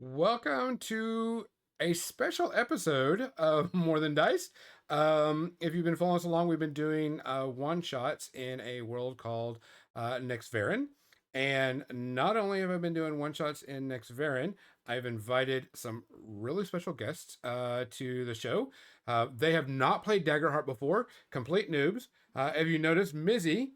Welcome to a special episode of More Than Dice. If you've been following us along, we've been doing one shots in a world called Next Varen. And not only have I been doing one shots in Next Varen, I've invited some really special guests to the show. They have not played Daggerheart before, complete noobs. If you notice, Mizzy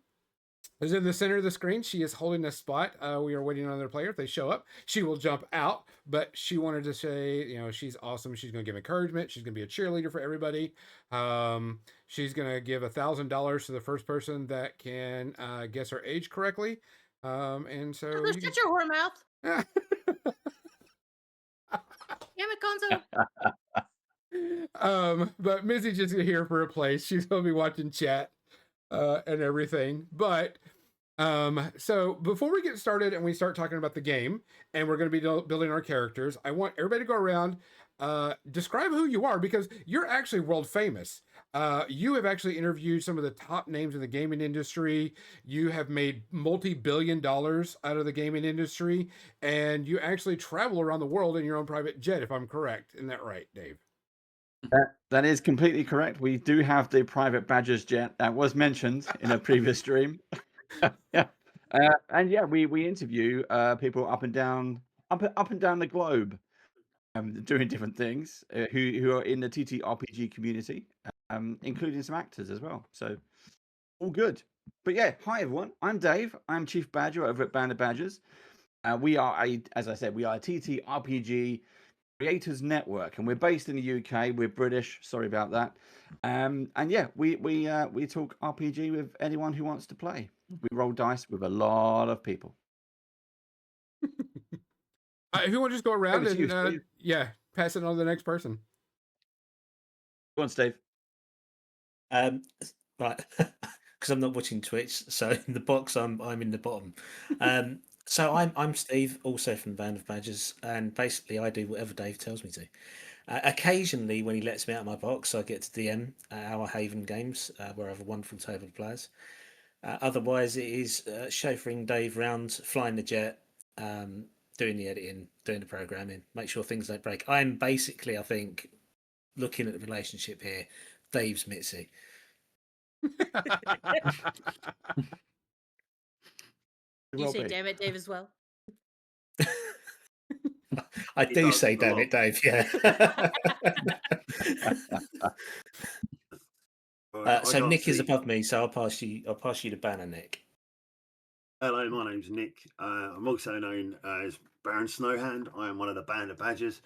is in the center of the screen. She is holding a spot. We are waiting on another player. If they show up, she will jump out. But she wanted to say, she's awesome. She's going to give encouragement. She's going to be a cheerleader for everybody. She's going to give $1,000 to the first person that can guess her age correctly. And Oh, so go you shut your whore mouth. can. Damn it, Gonzo. But Missy's just here for a place. She's going to be watching chat and everything. But so before we get started and we start talking about the game, and we're going to be building our characters, I want everybody to go around, describe who you are, because you're actually world famous. You have actually interviewed some of the top names in the gaming industry. You have made multi-billion dollars out of the gaming industry, and you actually travel around the world in your own private jet, if I'm correct. Isn't that right, Dave? That is completely correct. We do have the private Badgers jet that was mentioned in a previous stream. Yeah, and yeah, we interview people up and down the globe, doing different things, who are in the TTRPG community, including some actors as well. So all good. But yeah, hi everyone. I'm Dave. I'm Chief Badger over at Band of Badgers. As I said, we are a TTRPG Creators Network, and we're based in the UK. We're British. Sorry about that. And yeah, we talk RPG with anyone who wants to play. We roll dice with a lot of people. If you want to just go around Over to you, and Steve. pass it on to the next person. Go on, Steve. Right, because I'm not watching Twitch, so in the box I'm in the bottom. So I'm Steve, also from Band of Badgers, and basically I do whatever Dave tells me to. Occasionally, when he lets me out of my box, I get to DM our Haven games, where I have a wonderful table of players. Otherwise, it is chauffeuring Dave round, flying the jet, doing the editing, doing the programming, make sure things don't break. I'm basically, I think, looking at the relationship here, Dave's Mitzi. You say damn it, Dave, as well. I He do does say a damn lot. it, Dave, yeah. Right, I So got Nick is the- above me, so I'll pass you the banner, Nick. Hello, my name's Nick. I'm also known as Baron Snowhand. I am one of the Band of Badgers,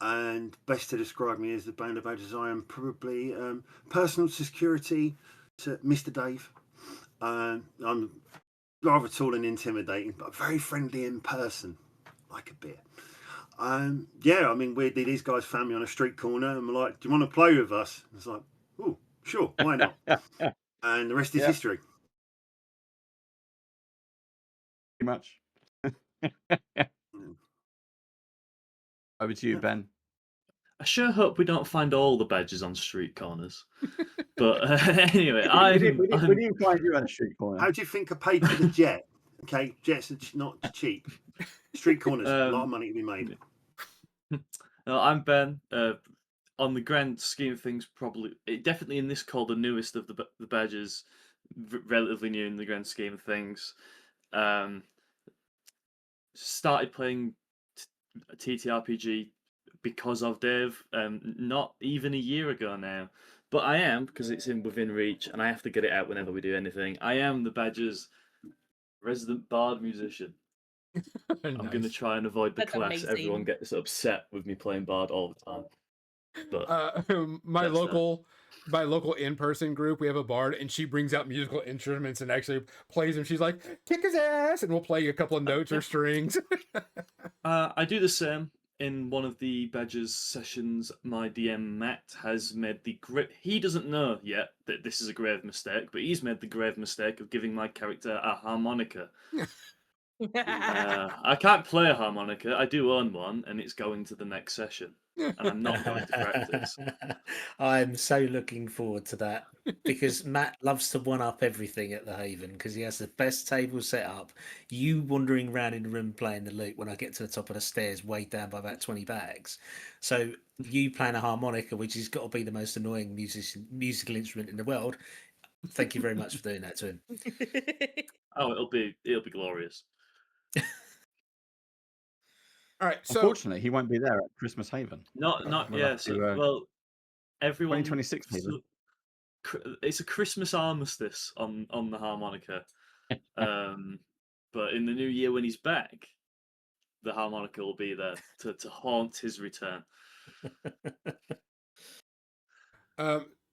and best to describe me as the Band of Badgers, I am probably personal security to Mr. Dave. I'm rather tall and intimidating, but very friendly in person, like a beer. Yeah, I mean, weirdly, these guys found me on a street corner and were like, "Do you want to play with us?" I was like, "Oh, sure, why not?" And the rest is history. Pretty much. Over to you, Ben. I sure hope we don't find all the badges on street corners. But anyway, We didn't find you on a street corner. How do you think I paid for the jet? Okay, jets are not cheap. Street corners, a lot of money to be made. I'm Ben. On the grand scheme of things, definitely in this call the newest of the badges, relatively new in the grand scheme of things. Started playing TTRPG because of Dave, not even a year ago now. But I am, because it's within reach, and I have to get it out whenever we do anything. I am the Badger's resident bard musician. I'm going to try and avoid the That's class. amazing. Everyone gets upset with me playing bard all the time. But my local in-person group, we have a bard, and she brings out musical instruments and actually plays them. She's like, "Kick his ass," and we'll play a couple of notes or strings. I do the same. In one of the Badgers sessions, my DM Matt has made he doesn't know yet that this is a grave mistake, but he's made the grave mistake of giving my character a harmonica. I can't play a harmonica. I do own one, and it's going to the next session, and I'm not going to practice. I'm so looking forward to that because Matt loves to one up everything at the Haven because he has the best table set up. You wandering around in the room playing the lute when I get to the top of the stairs, weighed down by about 20 bags. So you playing a harmonica, which has got to be the most annoying musical instrument in the world. Thank you very much for doing that to him. Oh, it'll be glorious. All right. So Unfortunately, he won't be there at Christmas Haven. Not We'll yeah. have So, to, well, everyone. 2026 Haven. It's a Christmas armistice on the harmonica. But in the new year when he's back, the harmonica will be there to haunt his return.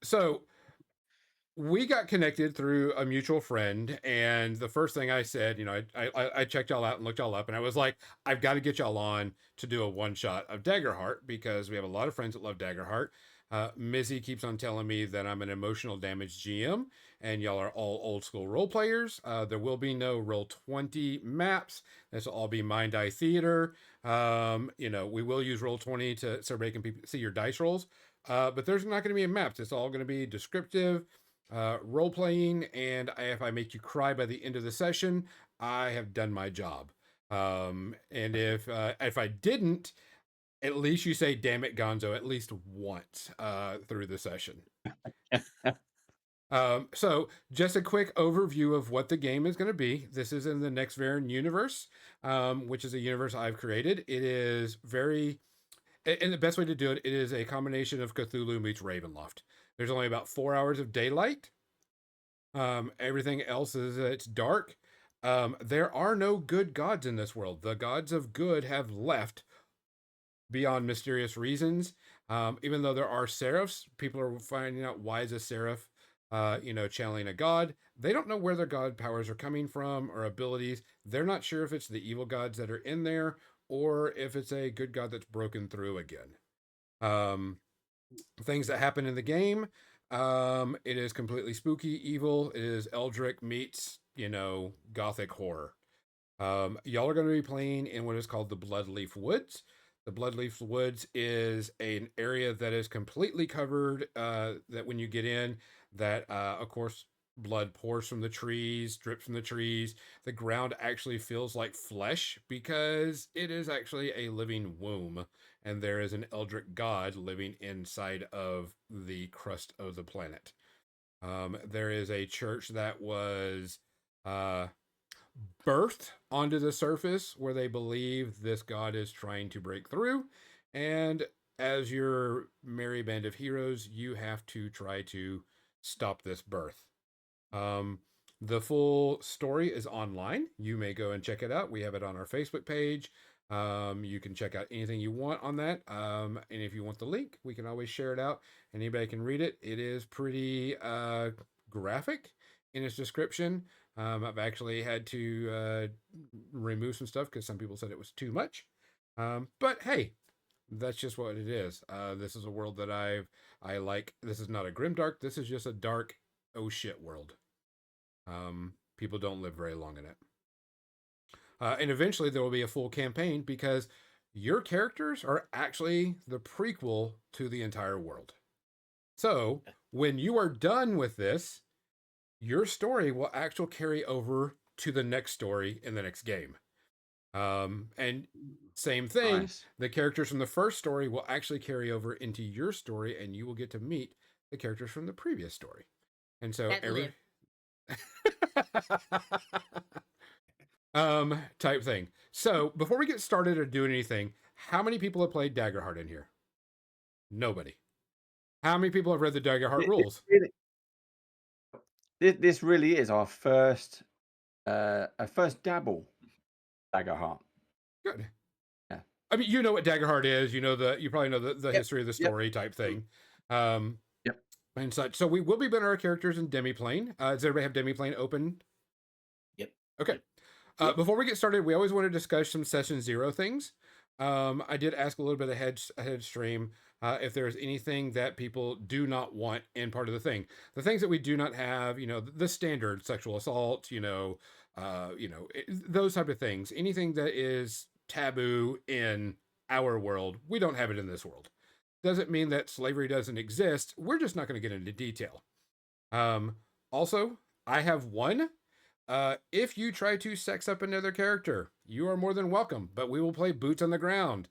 So we got connected through a mutual friend, and the first thing I said, I checked y'all out and looked y'all up, and I was like, I've got to get y'all on to do a one shot of Daggerheart because we have a lot of friends that love Daggerheart. Missy keeps on telling me that I'm an emotional damage GM, and y'all are all old school role players. There will be no Roll20 maps. This will all be Mind Eye Theater. We will use Roll20 so everybody can see your dice rolls. But there's not going to be a map. It's all going to be descriptive, role playing, and if I make you cry by the end of the session, I have done my job. And if I didn't, at least you say "damn it, Gonzo" at least once through the session. So just a quick overview of what the game is going to be. This is in the Next Varen universe, which is a universe I've created. It is and the best way to do it, it is a combination of Cthulhu meets Ravenloft. There's only about 4 hours of daylight. Everything else it's dark. There are no good gods in this world. The gods of good have left beyond mysterious reasons. Even though there are seraphs, people are finding out why is a seraph, channeling a god. They don't know where their god powers are coming from or abilities. They're not sure if it's the evil gods that are in there or if it's a good god that's broken through again. Things that happen in the game. It is completely spooky, evil. It is Eldritch meets, gothic horror. Y'all are going to be playing in what is called the Bloodleaf Woods. The Bloodleaf Woods is an area that is completely covered, that when you get in, that, of course, blood pours from the trees, drips from the trees. The ground actually feels like flesh because it is actually a living womb, and there is an Eldritch god living inside of the crust of the planet. There is a church that was birthed onto the surface where they believe this god is trying to break through, and as your merry band of heroes, you have to try to stop this birth. The full story is online. You may go and check it out. We have it on our Facebook page. You can check out anything you want on that. And if you want the link, we can always share it out. Anybody can read it. It is pretty graphic in its description. I've actually had to remove some stuff because some people said it was too much. But hey, that's just what it is. This is a world that I like. This is not a grimdark. This is just a dark, oh shit world. People don't live very long in it. And eventually there will be a full campaign because your characters are actually the prequel to the entire world. So when you are done with this, your story will actually carry over to the next story in the next game. And same thing, nice. The characters from the first story will actually carry over into your story, and you will get to meet the characters from the previous story. And so type thing. So before we get started or do anything, how many people have played Daggerheart in here? Nobody. How many people have read the Daggerheart rules? This really is our first dabble Daggerheart. Good. Yeah. I mean, you know what Daggerheart is. You probably know the history of the story type thing. Yep. And such. So we will be building our characters in Demiplane. Does everybody have Demiplane open? Yep. Okay. Before we get started, we always want to discuss some session 0 things. I did ask a little bit ahead of stream if there's anything that people do not want in part of the thing. The things that we do not have, the standard sexual assault, those type of things. Anything that is taboo in our world, we don't have it in this world. Doesn't mean that slavery doesn't exist. We're just not going to get into detail. Also, I have one. If you try to sex up another character, you are more than welcome, but we will play boots on the ground.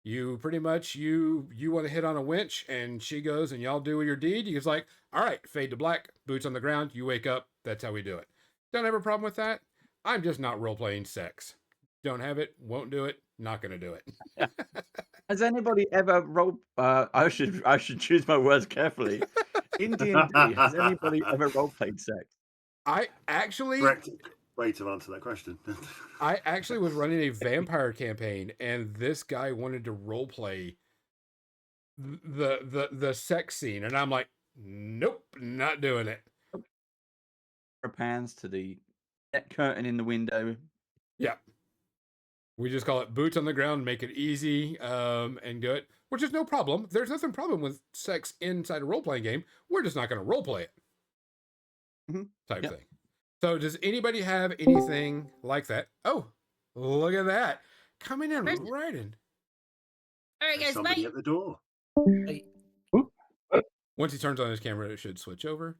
You pretty much you want to hit on a winch and she goes and y'all do your deed. He's like, all right, fade to black, boots on the ground, you wake up, that's how we do it. Don't have a problem with that. I'm just not role playing sex. Don't have it, won't do it, not gonna do it. Has anybody ever I should choose my words carefully. In D&D, has anybody ever role played sex? I actually Correct way to answer that question. I actually was running a vampire campaign, and this guy wanted to role play the sex scene, and I'm like, nope, not doing it. Pans to the net curtain in the window. Yeah, we just call it boots on the ground, make it easy, and good. Which is no problem. There's nothing problem with sex inside a role playing game. We're just not going to role play it, type thing. So, does anybody have anything like that? Oh, look at that, coming in right in. All right, guys, Somebody bye. at the door. Hey, Once he turns on his camera, it should switch over.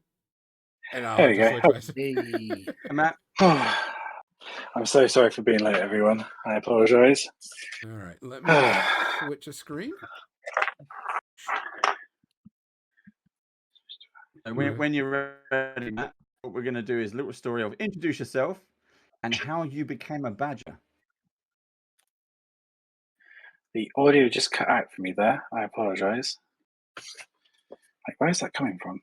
And I'll There have we to go. switch hey. Matt, I'm so sorry for being late, everyone. I apologise. All right, let me switch a screen. when you're ready, Matt, what we're going to do is a little story of introduce yourself and how you became a badger. The audio just cut out for me there. I apologise. Like, where is that coming from?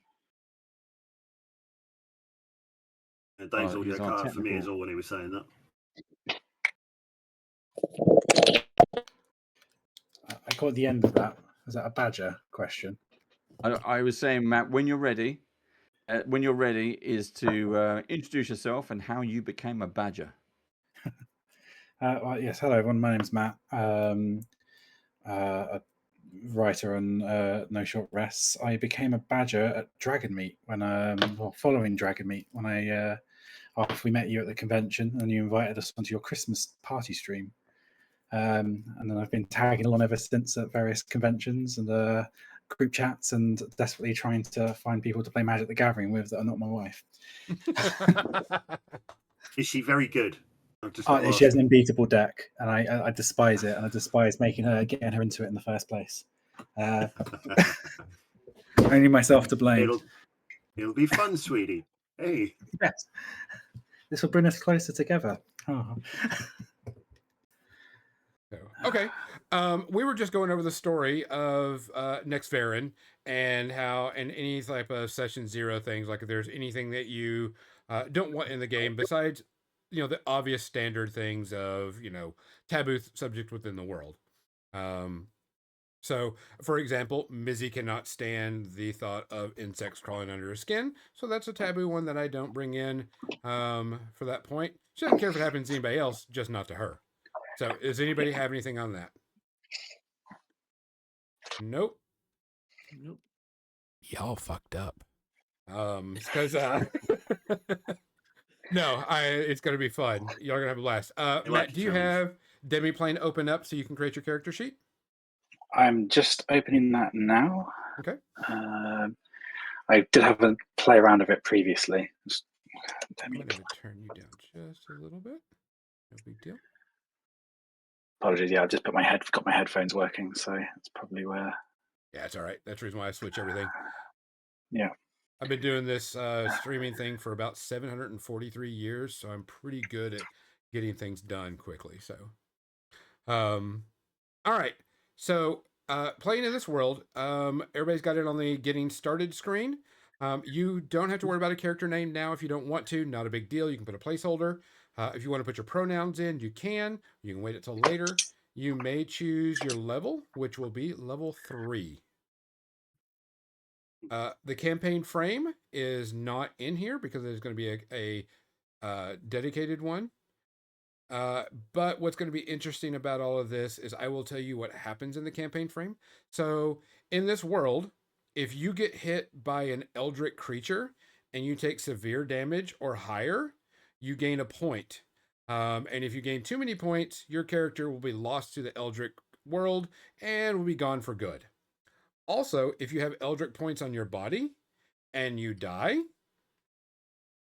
Dave's Oh, audio he's cut on out for me technical. as well when he was saying that. I caught the end of that. Was that a badger question? I was saying, Matt, when you're ready is to introduce yourself and how you became a badger. Well, yes, hello everyone. My name's Matt. A writer on No Short Rests. I became a badger at Dragon Meet following Dragon Meet when after we met you at the convention and you invited us onto your Christmas party stream. And then I've been tagging along ever since at various conventions and group chats and desperately trying to find people to play Magic the Gathering with that are not my wife. Is she very good? She has an unbeatable deck, and I despise it, and I despise getting her into it in the first place. Only myself to blame. It'll be fun, sweetie. Hey. Yes. This will bring us closer together. Oh. Okay. We were just going over the story of Next Varen and how, and any type of session 0 things, like if there's anything that you don't want in the game besides, the obvious standard things of, taboo subject within the world. So, for example, Mizzy cannot stand the thought of insects crawling under her skin, so that's a taboo one that I don't bring in for that point. She doesn't care if it happens to anybody else, just not to her. So, does anybody have anything on that? Nope. Y'all fucked up. Because no, it's gonna be fun. Y'all are gonna have a blast. Matt, do you have Demiplane open up so you can create your character sheet? I'm just opening that now. Okay. I did have a play around of it previously. I'm gonna turn you down just a little bit. No big deal. Apologies. Yeah, I just got my headphones working, so it's probably where. Yeah, it's all right. That's the reason why I switch everything. Yeah. I've been doing this streaming thing for about 743 years, so I'm pretty good at getting things done quickly. So, all right. So, playing in this world, everybody's got it on the getting started screen. You don't have to worry about a character name now if you don't want to. Not a big deal. You can put a placeholder. If you want to put your pronouns in, you can. You can wait until later. You may choose your level, which will be level 3. The campaign frame is not in here because there's going to be a dedicated one. But what's going to be interesting about all of this is I will tell you what happens in the campaign frame. So in this world, if you get hit by an eldritch creature and you take severe damage or higher, you gain a point. And if you gain too many points, your character will be lost to the eldritch world and will be gone for good. Also, if you have eldritch points on your body and you die,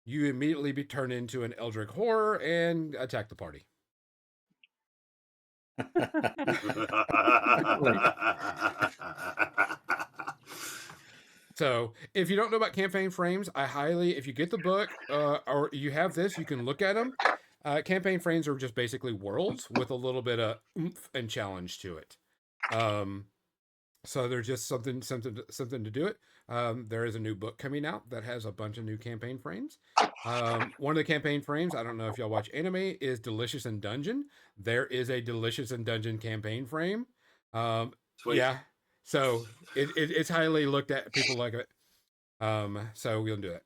you immediately be turned into an eldritch horror and attack the party. So if you don't know about campaign frames, I highly, if you get the book or you have this, you can look at them. Campaign frames are just basically worlds with a little bit of oomph and challenge to it. So there's just something to do it. There is a new book coming out that has a bunch of new campaign frames. One of the campaign frames, I don't know if y'all watch anime, is Delicious in Dungeon. There is a Delicious in Dungeon campaign frame. Yeah, so it's highly looked at. People like it. So we'll do it.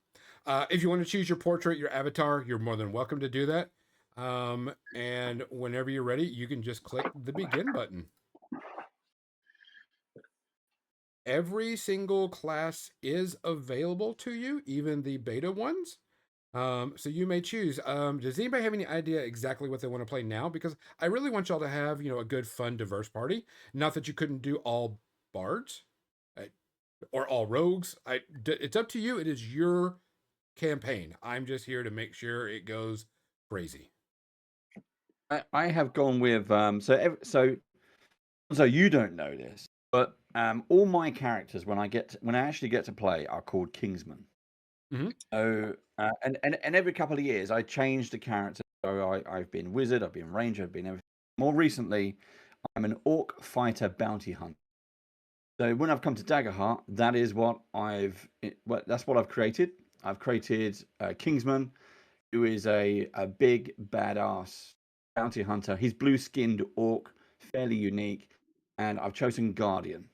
If you want to choose your portrait, your avatar, you're more than welcome to do that. And whenever you're ready, you can just click the begin button. Every single class is available to you, even the beta ones. So you may choose. Does anybody have any idea exactly what they want to play now? Because I really want y'all to have, a good, fun, diverse party. Not that you couldn't do all bards or all rogues. It's up to you. It is your campaign. I'm just here to make sure it goes crazy. I have gone with so you don't know this, but all my characters when I actually get to play are called Kingsmen. Mm-hmm. So and every couple of years I change the character. So I've been wizard, I've been ranger, I've been everything. More recently, I'm an orc fighter bounty hunter. So when I've come to Daggerheart, that is what that's what I've created. I've created Kingsman, who is a big badass bounty hunter. He's blue-skinned orc, fairly unique, and I've chosen Guardian.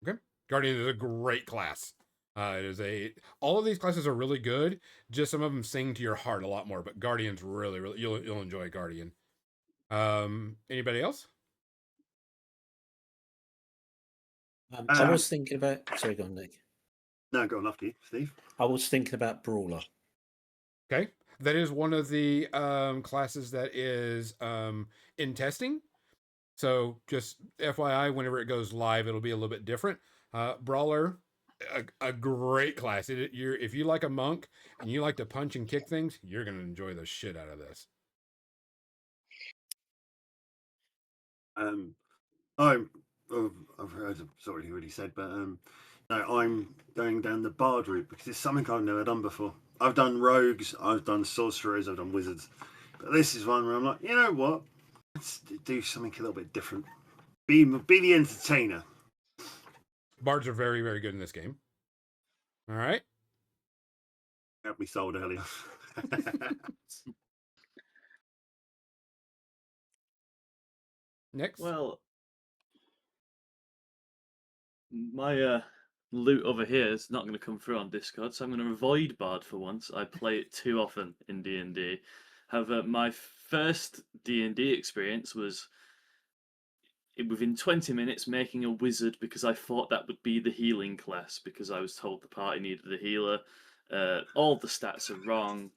Okay, Guardian is a great class. All of these classes are really good. Just some of them sing to your heart a lot more, but Guardian's really, really you'll enjoy Guardian. Anybody else? I was thinking about. Sorry, go on, Nick. No, go on after you, Steve. I was thinking about Brawler. Okay, that is one of the classes that is in testing. So just FYI, whenever it goes live, it'll be a little bit different. Brawler, a great class. If you like a monk and you like to punch and kick things, you're gonna enjoy the shit out of this. I've heard. Sorry, you already said, but no, I'm going down the bard route because it's something I've never done before. I've done rogues, I've done sorcerers, I've done wizards, but this is one where I'm like, you know what? Let's do something a little bit different. Be the entertainer. Bards are very, very good in this game. All right. Got me sold earlier. Next. Well, my loot over here is not going to come through on Discord, so I'm going to avoid Bard for once. I play it too often in D&D. However, my first D&D experience was within 20 minutes making a wizard because I thought that would be the healing class because I was told the party needed a healer. All the stats are wrong.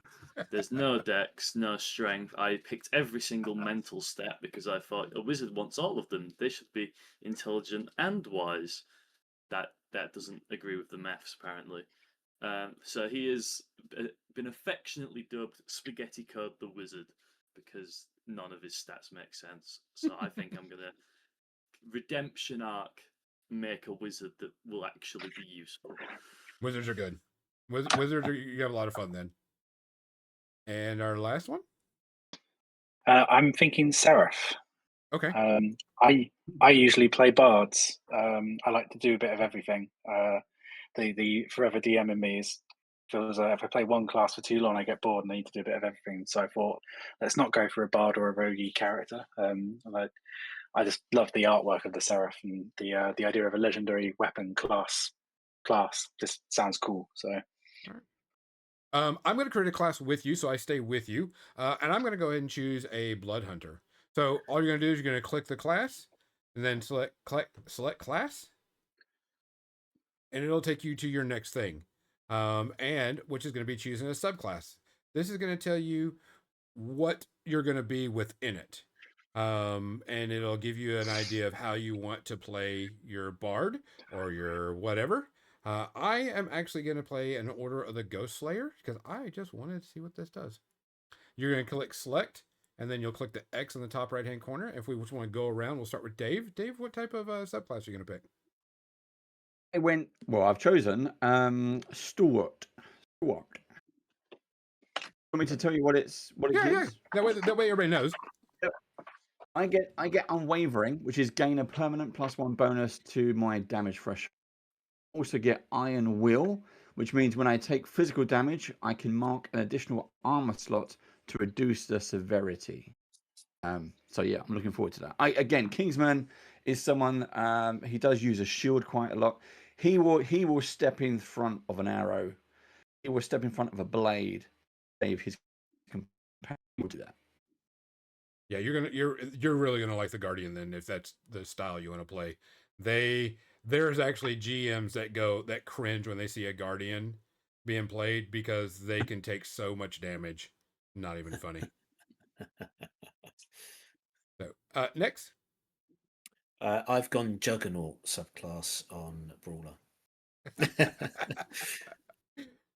There's no dex, no strength. I picked every single mental stat because I thought a wizard wants all of them. They should be intelligent and wise. That doesn't agree with the maths apparently. So he has been affectionately dubbed Spaghetti Code the Wizard because none of his stats make sense. So I think I'm gonna redemption arc make a wizard that will actually be useful. Wizards are good. Wizards you have a lot of fun then. And our last one? I'm thinking Seraph. Okay. I usually play bards. I like to do a bit of everything. The forever DM in me feels like if I play one class for too long, I get bored and I need to do a bit of everything. So I thought, let's not go for a bard or a roguey character. I just love the artwork of the Seraph and the idea of a legendary weapon class just sounds cool. So I'm going to create a class with you, so I stay with you, and I'm going to go ahead and choose a Blood Hunter. So all you're going to do is you're going to click the class, and then select class, and it'll take you to your next thing, and which is going to be choosing a subclass. This is going to tell you what you're going to be within it. And it'll give you an idea of how you want to play your bard or your whatever. I am actually going to play an Order of the Ghost Slayer because I just wanted to see what this does. You're going to click select, and then you'll click the X in the top right hand corner. If we just want to go around, we'll start with Dave. Dave, what type of subclass are you going to pick? I've chosen Stuart. Want me to tell you what it gives? That way everybody knows. I get Unwavering, which is gain a permanent +1 bonus to my damage threshold. Also get Iron Will, which means when I take physical damage, I can mark an additional armor slot to reduce the severity. So yeah, I'm looking forward to that. Again, Kingsman is someone he does use a shield quite a lot. He will step in front of an arrow. He will step in front of a blade. Save his companion will do that. Yeah, you're really gonna like the Guardian then if that's the style you want to play. There's actually GMs that cringe when they see a Guardian being played because they can take so much damage. Not even funny. So next. I've gone Juggernaut subclass on Brawler.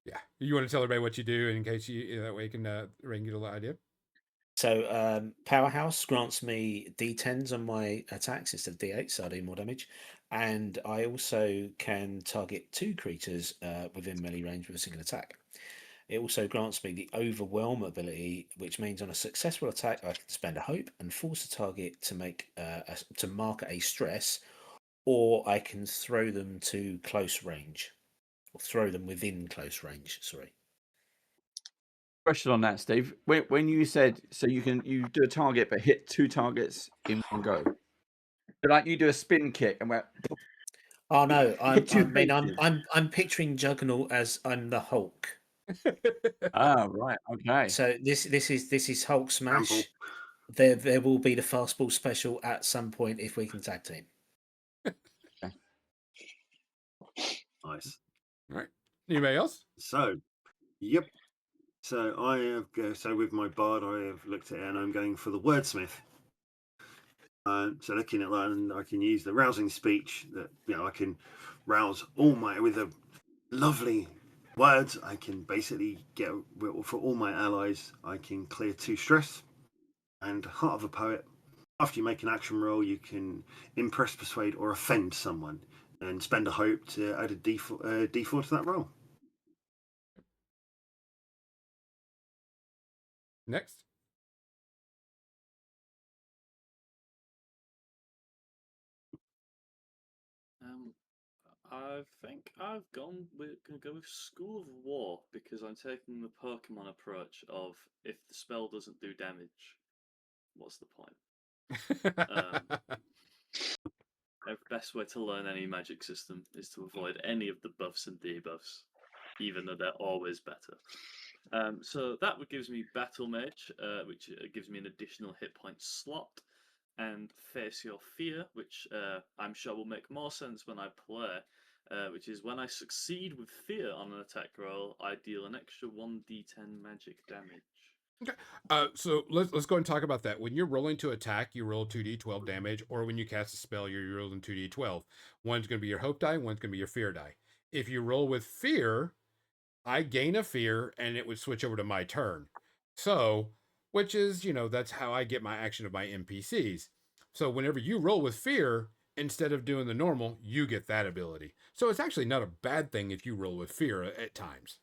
Yeah, you want to tell everybody what you do in case that way you can ring you the idea. So Powerhouse grants me D10s on my attacks instead of D8, so I do more damage. And I also can target 2 creatures within melee range with a single attack. It also grants me the Overwhelm ability, which means on a successful attack I can spend a hope and force a target to to mark a stress, or I can throw them to close range, or throw them within close range. Sorry. Question on that, Steve. When you said you do a target but hit 2 targets in one go, so like you do a spin kick and went. Oh no, I'm I'm picturing Juggernaut as I'm the Hulk. Ah, right, okay. So this is Hulk smash. Ample. There will be the fastball special at some point if we can tag team. Nice. All right. Anybody else? So, yep. So I have. So with my bard, I have looked at it, and I'm going for the wordsmith. So looking at that, and I can use the rousing speech that I can rouse all with a lovely words. I can basically get for all my allies. I can clear 2 stress, and Heart of a Poet. After you make an action roll, you can impress, persuade, or offend someone, and spend a hope to add a D4 to that roll. Next. I think I've gonna go with School of War because I'm taking the Pokemon approach of if the spell doesn't do damage, what's the point? The best way to learn any magic system is to avoid any of the buffs and debuffs, even though they're always better. So that gives me Battle Mage, which gives me an additional hit point slot, and Face Your Fear, which I'm sure will make more sense when I play, which is when I succeed with fear on an attack roll, I deal an extra 1d10 magic damage. Okay. So let's go and talk about that. When you're rolling to attack, you roll 2d12 damage, or when you cast a spell, you're rolling 2d12. One's going to be your hope die, one's going to be your fear die. If you roll with fear, I gain a fear, and it would switch over to my turn. So, which is, that's how I get my action of my NPCs. So whenever you roll with fear, instead of doing the normal, you get that ability. So it's actually not a bad thing if you roll with fear at times.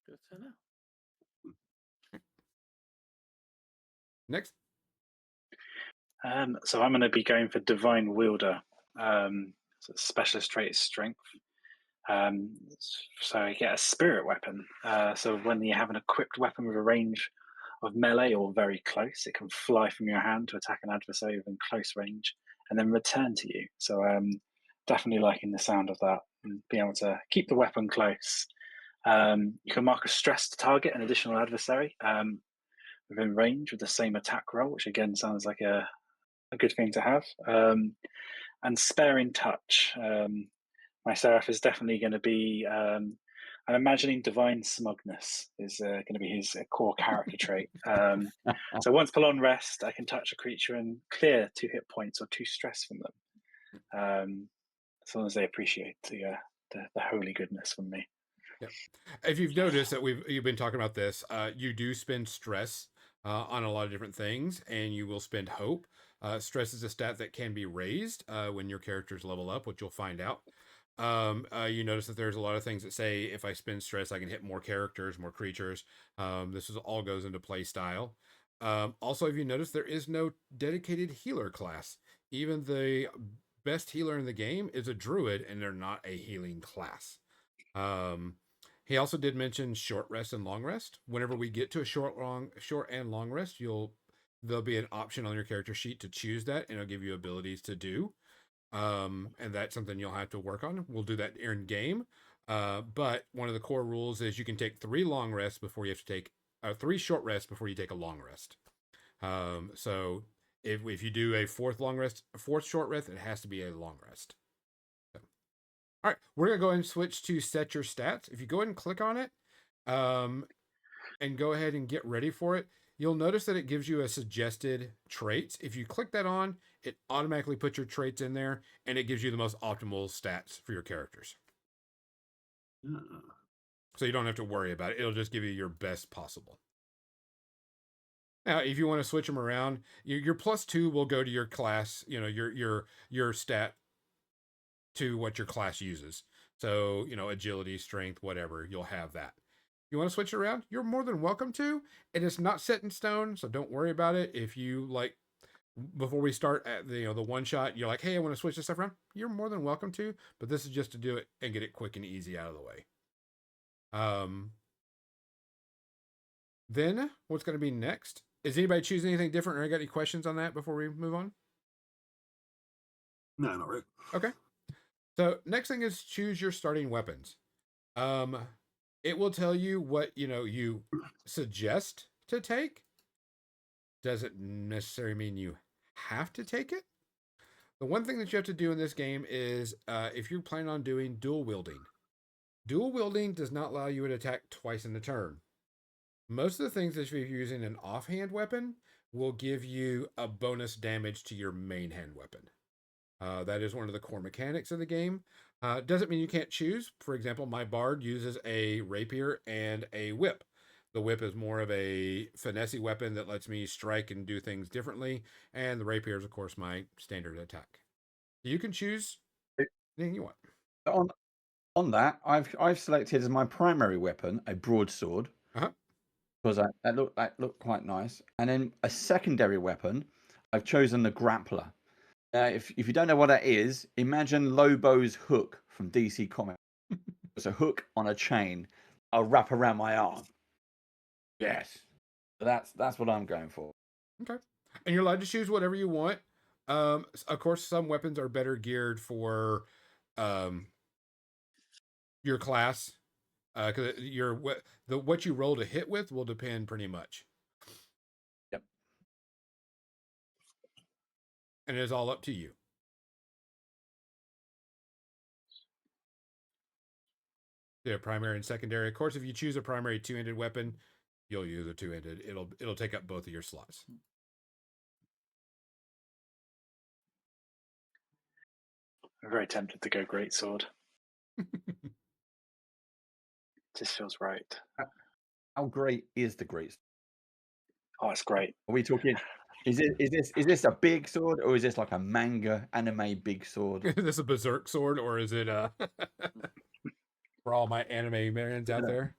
Good to know. Next. So I'm going to be going for Divine Wielder. So specialist trait is strength. So I get a spirit weapon. So when you have an equipped weapon with a range of melee or very close, it can fly from your hand to attack an adversary within close range and then return to you. So definitely liking the sound of that and being able to keep the weapon close You can mark a stressed target, an additional adversary, within range with the same attack roll, which again sounds like a good thing to have. And sparing touch. My Seraph is definitely going to be. I'm imagining divine smugness is going to be his core character trait. So once per long rest, I can touch a creature and clear 2 hit points or 2 stress from them, as long as they appreciate the holy goodness from me. Yep. If you've noticed that you've been talking about this, you do spend stress on a lot of different things, and you will spend hope. Stress is a stat that can be raised when your characters level up, which you'll find out. You notice that there's a lot of things that say if I spend stress, I can hit more characters, more creatures. All goes into play style. Also, if you notice, there is no dedicated healer class. Even the best healer in the game is a druid, and they're not a healing class. He also did mention short rest and long rest. Whenever we get to a short and long rest, there'll be an option on your character sheet to choose that, and it'll give you abilities to do. And that's something you'll have to work on. We'll do that in game. But one of the core rules is you can take 3 long rests before you have to take 3 short rests before you take a long rest. So if you do a fourth short rest, it has to be a long rest. All right, we're going to go ahead and switch to set your stats. If you go ahead and click on it and go ahead and get ready for it, you'll notice that it gives you a suggested traits. If you click that on, it automatically puts your traits in there, and it gives you the most optimal stats for your characters. So you don't have to worry about it. It'll just give you your best possible. Now, if you want to switch them around, your +2 will go to your class, your stat to what your class uses. So, agility, strength, whatever, you'll have that. You want to switch it around? You're more than welcome to. It is not set in stone, so don't worry about it. If you before we start at the one shot, you're like, hey, I want to switch this stuff around. You're more than welcome to, but this is just to do it and get it quick and easy out of the way. Then what's going to be next? Is anybody choosing anything different, or I got any questions on that before we move on? No, not really. Okay. So next thing is choose your starting weapons. It will tell you what you suggest to take. Doesn't necessarily mean you have to take it. The one thing that you have to do in this game is if you're planning on doing dual wielding. Dual wielding does not allow you to attack twice in the turn. Most of the things that if you're using an offhand weapon will give you a bonus damage to your main hand weapon. That is one of the core mechanics of the game. Doesn't mean you can't choose. For example, my bard uses a rapier and a whip. The whip is more of a finesse weapon that lets me strike and do things differently. And the rapier is, of course, my standard attack. You can choose anything you want. On that, I've selected as my primary weapon a broadsword. Because that looked quite nice. And then a secondary weapon, I've chosen the grappler. If you don't know what that is, imagine Lobo's hook from DC Comics. It's a hook on a chain. I'll wrap around my arm. Yes, that's what I'm going for. Okay, and you're allowed to choose whatever you want. Of course, some weapons are better geared for your class. Because what you roll to hit with will depend pretty much. Yep. And it is all up to you. Yeah, primary and secondary. Of course, if you choose a primary 2-handed weapon, you'll use a 2-handed. It'll take up both of your slots. I'm very tempted to go greatsword. Just feels right. How great is the great? Oh, it's great. Are we talking? Is this a big sword, or is this like a manga anime big sword? Is this a berserk sword, or is it for all my anime fans out there?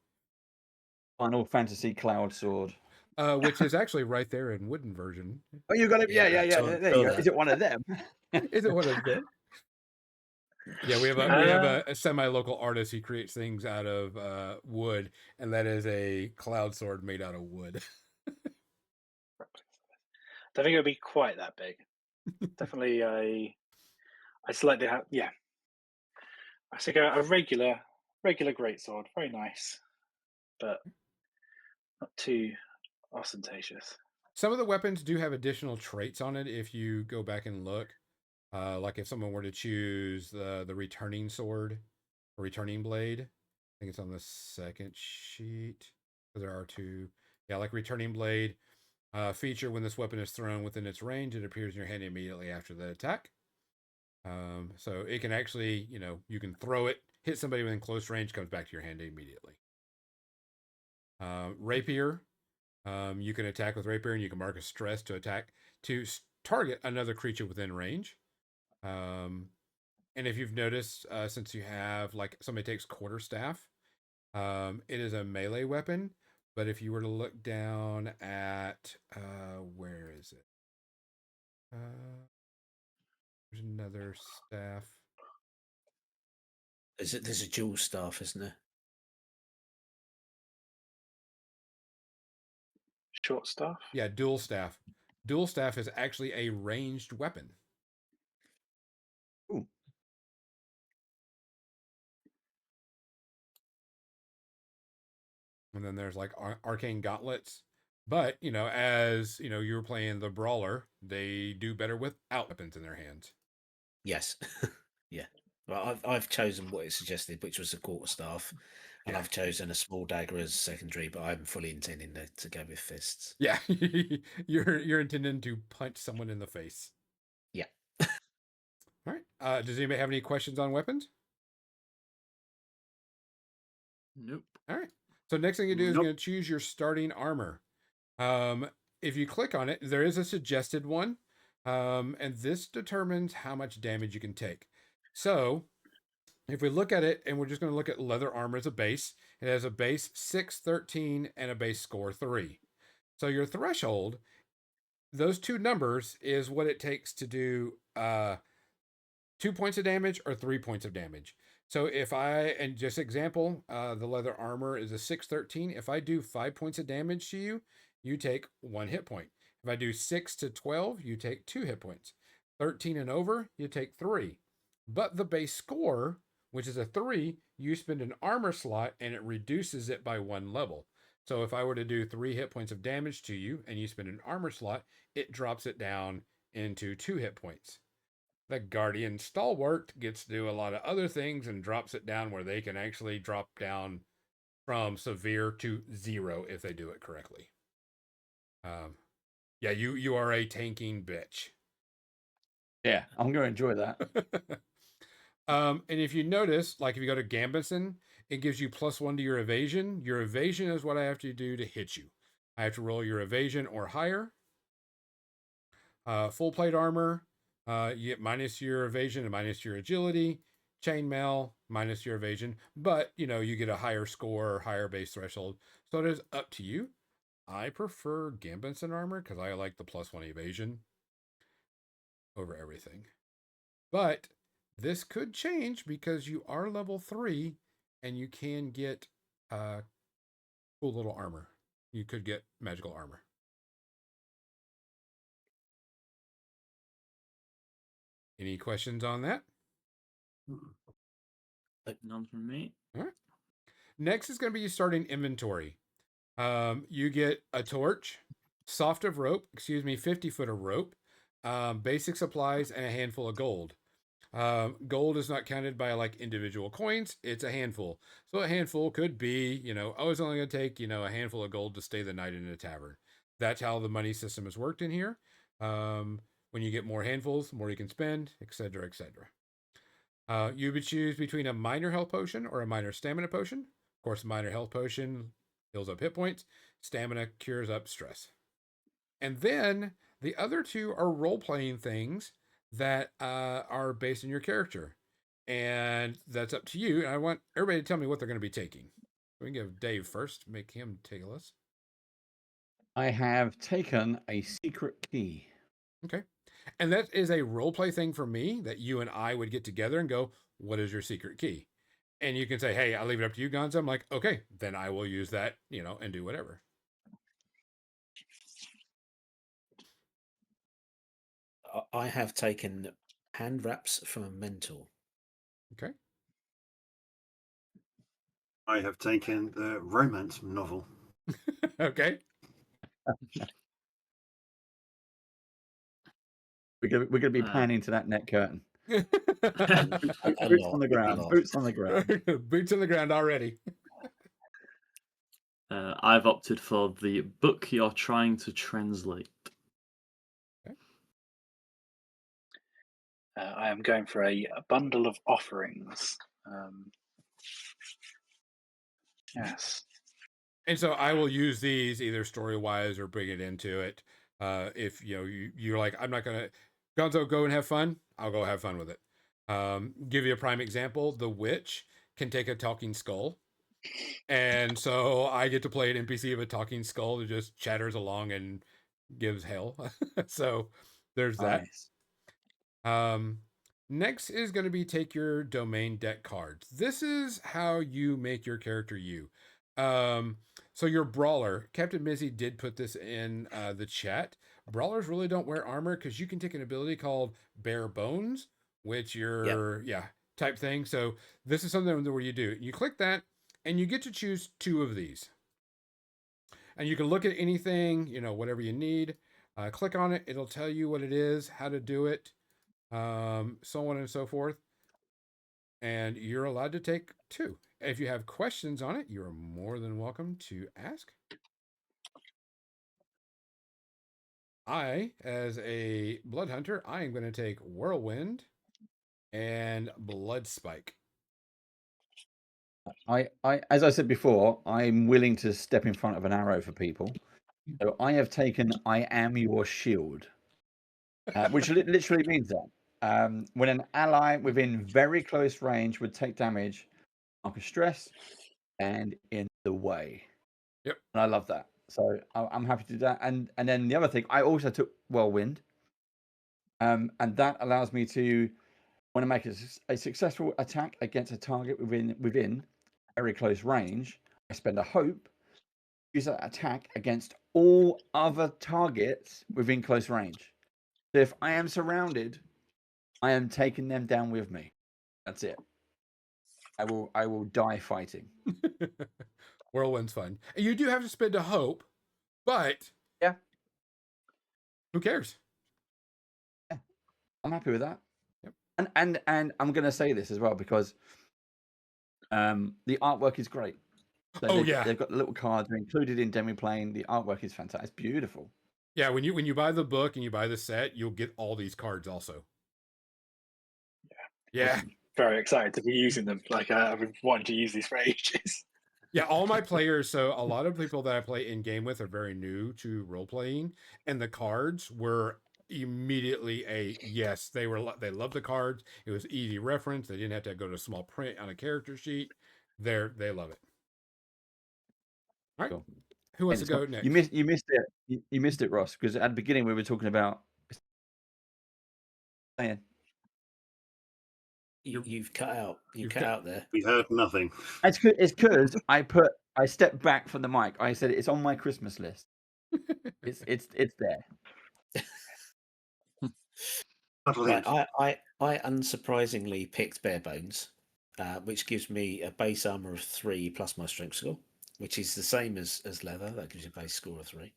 Final Fantasy Cloud Sword. Which is actually right there in wooden version. Oh, you got it. Yeah. There you go. Is it one of them? Is it one of them? Yeah, we have a semi-local artist. He creates things out of wood, and that is a cloud sword made out of wood. Don't think it'll be quite that big. Definitely I select I think a regular regular greatsword, very nice, but not too ostentatious. Some of the weapons do have additional traits on it if you go back and look. Like if someone were to choose the returning sword or returning blade, I think it's on the second sheet. There are two. Yeah, like returning blade feature when this weapon is thrown within its range, it appears in your hand immediately after the attack. So it can actually, you can throw it, hit somebody within close range, comes back to your hand immediately. Rapier, you can attack with rapier, and you can mark a stress to attack to target another creature within range. And if you've noticed, since you have like somebody takes quarterstaff, it is a melee weapon. But if you were to look down at where is it? There's another staff. There's a dual staff, isn't there? Short staff? Yeah, dual staff. Dual staff is actually a ranged weapon. Ooh. And then there's like arcane gauntlets. But, as you were playing the brawler, they do better without weapons in their hands. Yes. Yeah. Well, I've chosen what it suggested, which was a quarterstaff, and Yeah. I've chosen a small dagger as secondary, but I'm fully intending to go with fists. Yeah, you're intending to punch someone in the face. Yeah. All right. Does anybody have any questions on weapons? Nope. All right. So next thing you do is Nope. you're going to choose your starting armor. If you click on it, there is a suggested one, and this determines how much damage you can take. So if we look at it, and we're just going to look at leather armor as a base, it has a base 6, 13, and a base score 3. So your threshold, those two numbers, is what it takes to do 2 points of damage or 3 points of damage. So if and just example, the leather armor is a 6-13. If I do 5 points of damage to you, you take 1 hit point. If I do 6 to 12, you take 2 hit points. 13 and over, you take 3. But the base score, which is a 3, you spend an armor slot and it reduces it by 1 level. So if I were to do 3 hit points of damage to you and you spend an armor slot, it drops it down into 2 hit points. The Guardian Stalwart gets to do a lot of other things and drops it down where they can actually drop down from severe to 0 if they do it correctly. Yeah, you are a tanking bitch. Yeah, I'm going to enjoy that. And if you notice, like if you go to Gambison, it gives you +1 to your evasion. Your evasion is what I have to do to hit you. I have to roll your evasion or higher. Full plate armor, you get minus your evasion and minus your agility. Chainmail, minus your evasion. But, you get a higher score or higher base threshold. So it is up to you. I prefer Gambison armor because I like the +1 evasion over everything. But this could change because you are level 3 and you can get cool little armor. You could get magical armor. Any questions on that? None from me. All right. Next is going to be starting inventory. You get a torch, soft of rope, 50 foot of rope, basic supplies, and a handful of gold. Gold is not counted by like individual coins. It's a handful. So a handful could be, I was only going to take, a handful of gold to stay the night in a tavern. That's how the money system has worked in here. When you get more handfuls, the more you can spend, etc., etc. You would choose between a minor health potion or a minor stamina potion. Of course, a minor health potion heals up hit points. Stamina cures up stress. And then the other two are role-playing things that are based on your character. And that's up to you. And I want everybody to tell me what they're going to be taking. We can give Dave first, make him tell us. I have taken a secret key. Okay. And that is a role play thing for me that you and I would get together and go, what is your secret key? And you can say, hey, I'll leave it up to you, Gonzo. I'm like, okay, then I will use that, and do whatever. I have taken hand wraps from a mentor. Okay. I have taken the romance novel. Okay. We're gonna be panning to that net curtain. A Boots lot, on the a ground. lot. Boots on the ground. Boots on the ground already. I've opted for the book you're trying to translate. I am going for a bundle of offerings. Yes. And so I will use these either story wise or bring it into it. If you're like, I'm not gonna Gonzo, go and have fun, I'll go have fun with it. Give you a prime example, the witch can take a talking skull. And so I get to play an NPC of a talking skull that just chatters along and gives hell. So there's that. Nice. Next is going to be take your domain deck cards. This is how you make your character you. So your brawler, Captain Mizzy did put this in the chat. Brawlers really don't wear armor because you can take an ability called Bare Bones, which you're type thing. So this is something where you do. You click that, and you get to choose 2 of these. And you can look at anything, whatever you need. Click on it. It'll tell you what it is, how to do it, so on and so forth. And you're allowed to take 2. If you have questions on it, you're more than welcome to ask. I, as a blood hunter, I am going to take Whirlwind and Blood Spike. I, as I said before, I'm willing to step in front of an arrow for people. So I have taken I am your shield, which literally means that when an ally within very close range would take damage, mark a stress, and in the way. Yep. And I love that. So I'm happy to do that. And then the other thing, I also took Whirlwind. And that allows me to, when I make a successful attack against a target within very close range, I spend a hope, use that attack against all other targets within close range. So if I am surrounded, I am taking them down with me. That's it. I will die fighting. Whirlwind's fun. You do have to spend a hope, but yeah, who cares? Yeah, I'm happy with that. Yep. And I'm going to say this as well because the artwork is great. So they've got the little cards included in Demiplane. The artwork is fantastic. It's beautiful. Yeah, when you buy the book and you buy the set, you'll get all these cards also. Yeah. I'm very excited to be using them. Like I've been wanting to use these for ages. Yeah, all my players, so a lot of people that I play in game with are very new to role playing, and the cards were immediately a yes. They love the cards. It was easy reference. They didn't have to go to small print on a character sheet. They love it. All right. Cool. Who wants to go next? You missed it. You missed it, Ross, because at the beginning we were talking about You've cut out. You cut out there. We heard nothing. It's because I stepped back from the mic. I said it's on my Christmas list. It's there. Right, I unsurprisingly picked Bare Bones, which gives me a base armor of 3 plus my strength score, which is the same as leather. That gives you a base score of 3.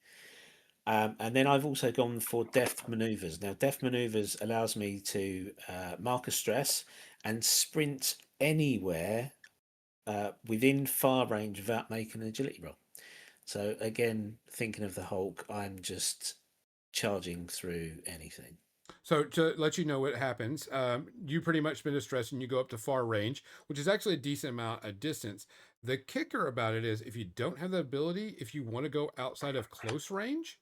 And then I've also gone for Deft Maneuvers. Now, Deft Maneuvers allows me to mark a stress and sprint anywhere within far range without making an agility roll. So again, thinking of the Hulk, I'm just charging through anything. So to let you know what happens, you pretty much spend a stress and you go up to far range, which is actually a decent amount of distance. The kicker about it is if you don't have the ability, if you want to go outside of close range,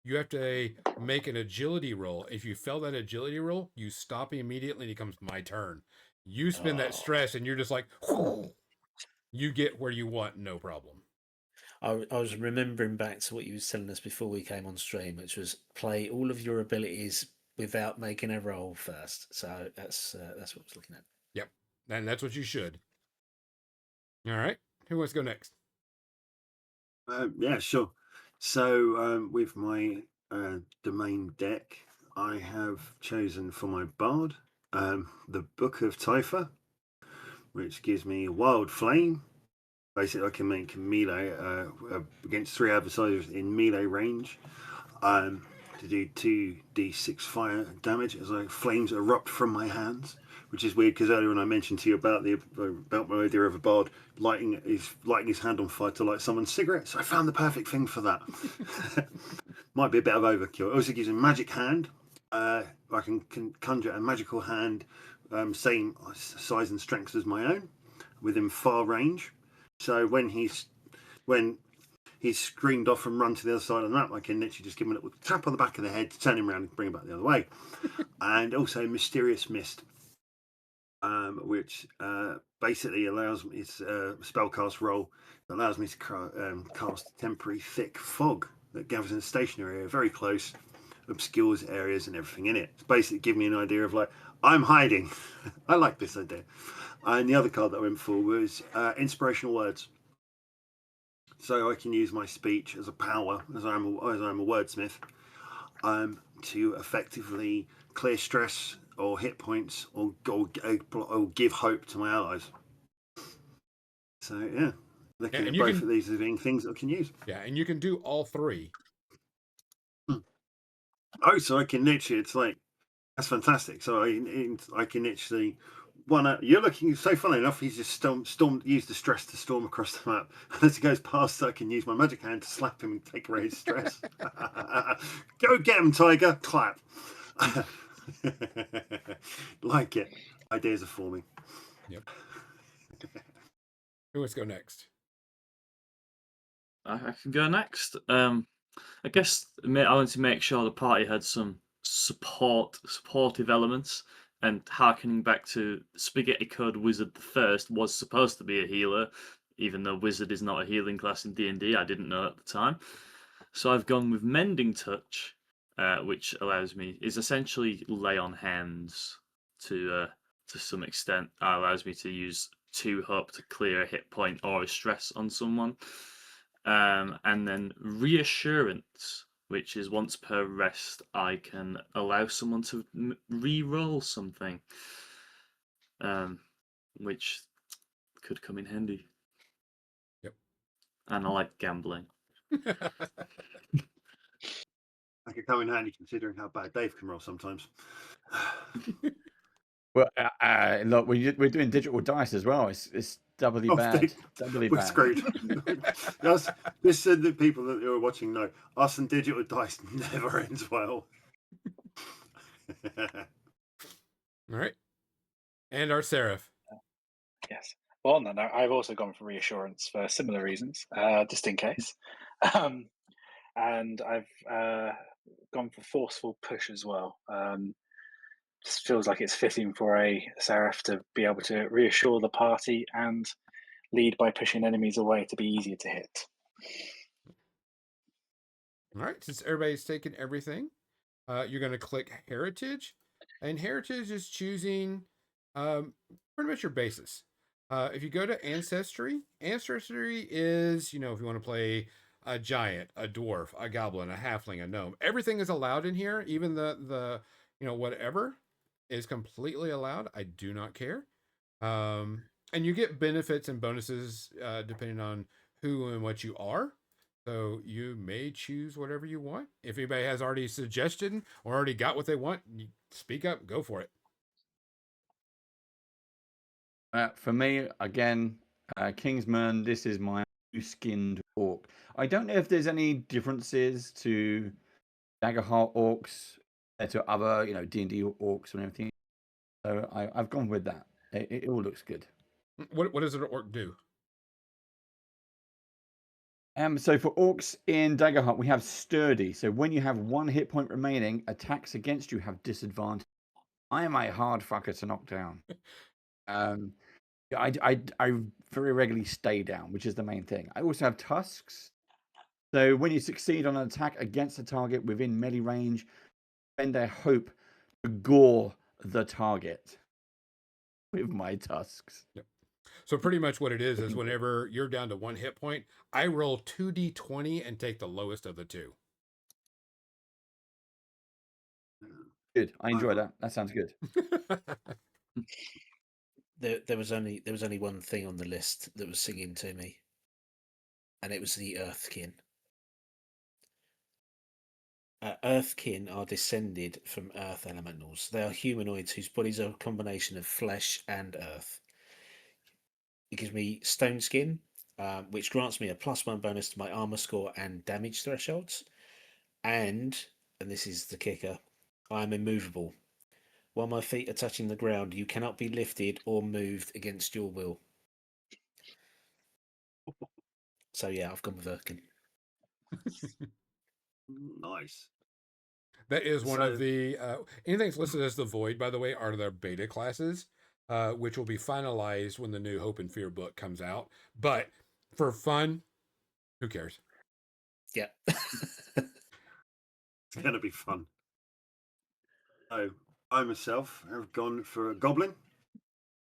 you have to make an agility roll. If you fail that agility roll, you stop immediately and it becomes my turn. You spend that stress and you're just like, you get where you want, no problem. I was remembering back to what you were telling us before we came on stream, which was play all of your abilities without making a roll first. So that's what I was looking at. Yep, and that's what you should. All right, who wants to go next? Yeah, sure. So with my domain deck, I have chosen for my bard the Book of Typha, which gives me Wild Flame, basically I can make melee against 3 adversaries in melee range. To do 2d6 fire damage as flames erupt from my hands, which is weird because earlier when I mentioned to you about my idea of a bard lighting his hand on fire to light someone's cigarette, so I found the perfect thing for that. Might be a bit of overkill. It also gives him magic hand. I can conjure a magical hand, same size and strength as my own, within far range. So when he's screamed off and run to the other side of the map, I can literally just give him a little tap on the back of the head to turn him around and bring him back the other way. And also Mysterious Mist, which basically allows me, it's a spellcast roll that allows me to cast temporary thick fog that gathers in a stationary area very close, obscures areas and everything in it. It's basically giving me an idea of I'm hiding. I like this idea. And the other card that I went for was Inspirational Words. So I can use my speech as a power, as I'm a wordsmith, to effectively clear stress or hit points or give hope to my allies. So yeah, looking at both of these as being things that I can use. Yeah, and you can do all 3. Oh, so I can literally, it's that's fantastic. So I can literally, you're looking so funny enough. He's just used the stress to storm across the map, and as he goes past, I can use my magic hand to slap him and take away his stress. Go get him, Tiger! Clap. Like it. Ideas are forming. Yep. Who wants to go next? I can go next. I guess I wanted to make sure the party had some supportive elements, and harkening back to Spaghetti Code Wizard the First was supposed to be a healer, even though Wizard is not a healing class in D&D. I didn't know at the time. So I've gone with Mending Touch, which is essentially lay on hands to some extent. Allows me to use 2 hope to clear a hit point or a stress on someone. And then Reassurance, which is once per rest, I can allow someone to re-roll something, which could come in handy. Yep. And I like gambling. That could come in handy considering how bad Dave can roll sometimes. Well, look, we're doing digital dice as well. It's doubly bad. Doubly We're bad. screwed. This said the people that are watching know us and digital dice never ends well. All right. And our Seraph. Yes. Well, no, I've also gone for Reassurance for similar reasons, just in case. And I've gone for Forceful Push as well. Just feels like it's fitting for a Seraph to be able to reassure the party and lead by pushing enemies away to be easier to hit. All right. Since everybody's taken everything, you're going to click Heritage. And Heritage is choosing pretty much your basis. If you go to Ancestry is, if you want to play a giant, a dwarf, a goblin, a halfling, a gnome, everything is allowed in here. Even the whatever is completely allowed. I do not care. And you get benefits and bonuses depending on who and what you are. So you may choose whatever you want. If anybody has already suggested or already got what they want, you speak up, go for it. For me, again, Kingsman, this is my blue-skinned orc. I don't know if there's any differences to Daggerheart orcs to other, D&D orcs and everything. So I've gone with that. It all looks good. What does an orc do? So for orcs in Daggerheart, we have Sturdy. So when you have 1 hit point remaining, attacks against you have disadvantage. I am a hard fucker to knock down. I very regularly stay down, which is the main thing. I also have Tusks. So when you succeed on an attack against a target within melee range, spend a hope to gore the target with my Tusks. Yep. So pretty much what it is whenever you're down to 1 hit point, I roll 2d20 and take the lowest of the 2. Good. I enjoy that. That sounds good. There was only one thing on the list that was singing to me, and it was the Earthkin. Earthkin are descended from Earth elementals. They are humanoids whose bodies are a combination of flesh and earth. It gives me stone skin, which grants me a +1 bonus to my armor score and damage thresholds. And this is the kicker, I am immovable. While my feet are touching the ground, you cannot be lifted or moved against your will. So yeah, I've gone with Earthkin. Nice. That is one of So- the anything that's listed as the Void, by the way, are their beta classes, which will be finalized when the new Hope and Fear book comes out. But for fun, who cares? Yeah. It's going to be fun. So I myself have gone for a goblin.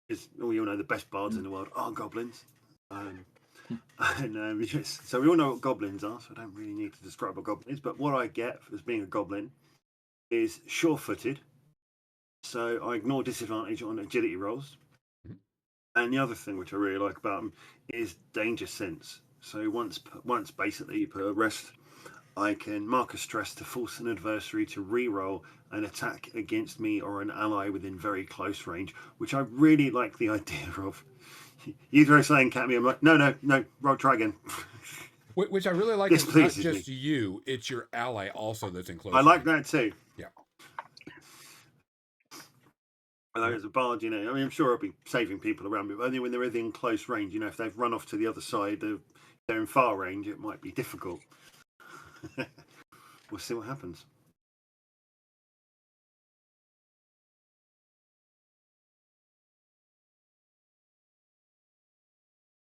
Because all you know, the best bards in the world are goblins. Yes, so we all know what goblins are, so I don't really need to describe what goblin is. But what I get as being a goblin is sure-footed. So I ignore disadvantage on agility rolls. Mhm. And the other thing which I really like about them is danger sense. So once basically per rest, I can mark a stress to force an adversary to re-roll an attack against me or an ally within very close range, which I really like the idea of. You throw saying cat me, I'm like, no, roll, try again. Which I really like. This It's not pleases just me. you; it's your ally also that's in close. I like range. that too. Yeah. Although as a bard, I mean, I'm sure I'll be saving people around me, but only when they're within close range. If they've run off to the other side, they're in far range, it might be difficult. We'll see what happens.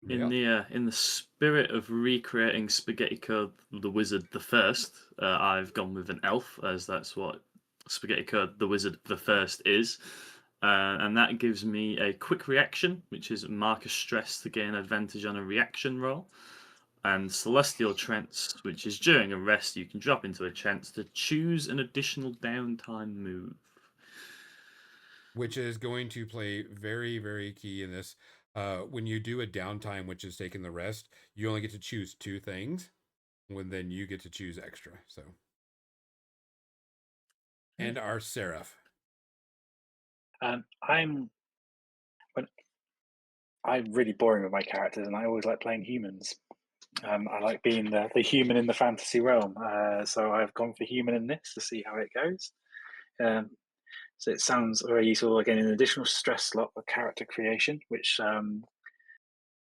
In the spirit of recreating Spaghetti Code the Wizard the First, I've gone with an elf, as that's what Spaghetti Code the Wizard the First is. And that gives me a quick reaction, which is mark a stress to gain advantage on a reaction roll. And Celestial Trance, which is during a rest, you can drop into a trance to choose an additional downtime move. Which is going to play very, very key in this. When you do a downtime, which is taking the rest, you only get to choose 2 things, when then you get to choose extra. So, and our Seraph. I'm really boring with my characters, and I always like playing humans. I like being the human in the fantasy realm. So I've gone for human in this to see how it goes. So it sounds very useful. Again, an additional stress slot for character creation, which sounds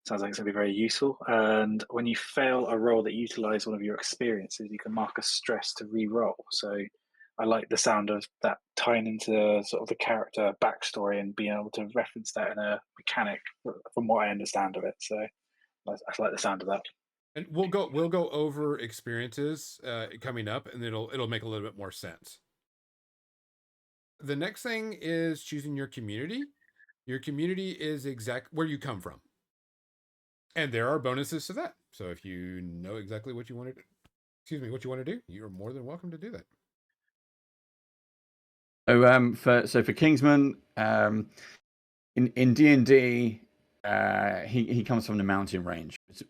like it's going to be very useful. And when you fail a roll that utilizes one of your experiences, you can mark a stress to re-roll. So I like the sound of that tying into sort of the character backstory and being able to reference that in a mechanic from what I understand of it. So I like the sound of that. And we'll go over experiences coming up, and it'll make a little bit more sense. The next thing is choosing your community. Your community is exact where you come from, and there are bonuses to that. So if you know exactly what you want to do, what you want to do, you're more than welcome to do that. So for Kingsman, in D&D, he comes from the mountain range. It's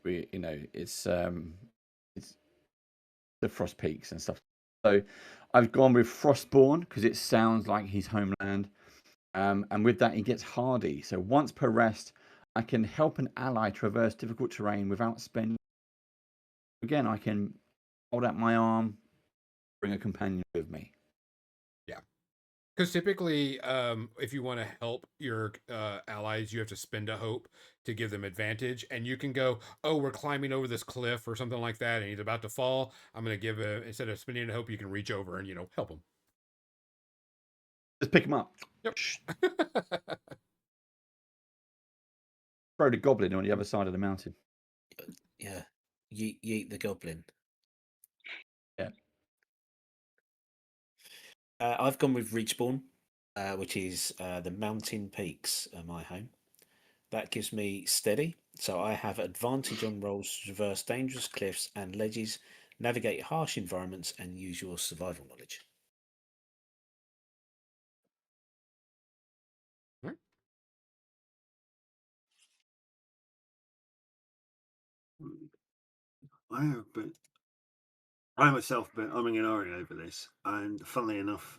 the Frost Peaks and stuff. So I've gone with Frostborn because it sounds like his homeland. And with that, he gets hardy. So once per rest, I can help an ally traverse difficult terrain without spending. Again, I can hold out my arm, bring a companion with me. Yeah. Because typically, if you want to help your allies, you have to spend a hope to give them advantage. And you can go, oh, we're climbing over this cliff or something like that, and he's about to fall. I'm going to give instead of spending a hope, you can reach over and, help him. Just pick him up. Yep. Throw the goblin on the other side of the mountain. Yeah. Yeet the goblin. Yeah. I've gone with Reachborn, which is the mountain peaks are my home. That gives me steady, so I have advantage on rolls to traverse dangerous cliffs and ledges, navigate harsh environments, and use your survival knowledge. I have been. I myself been umming and ahhing over this, and funnily enough,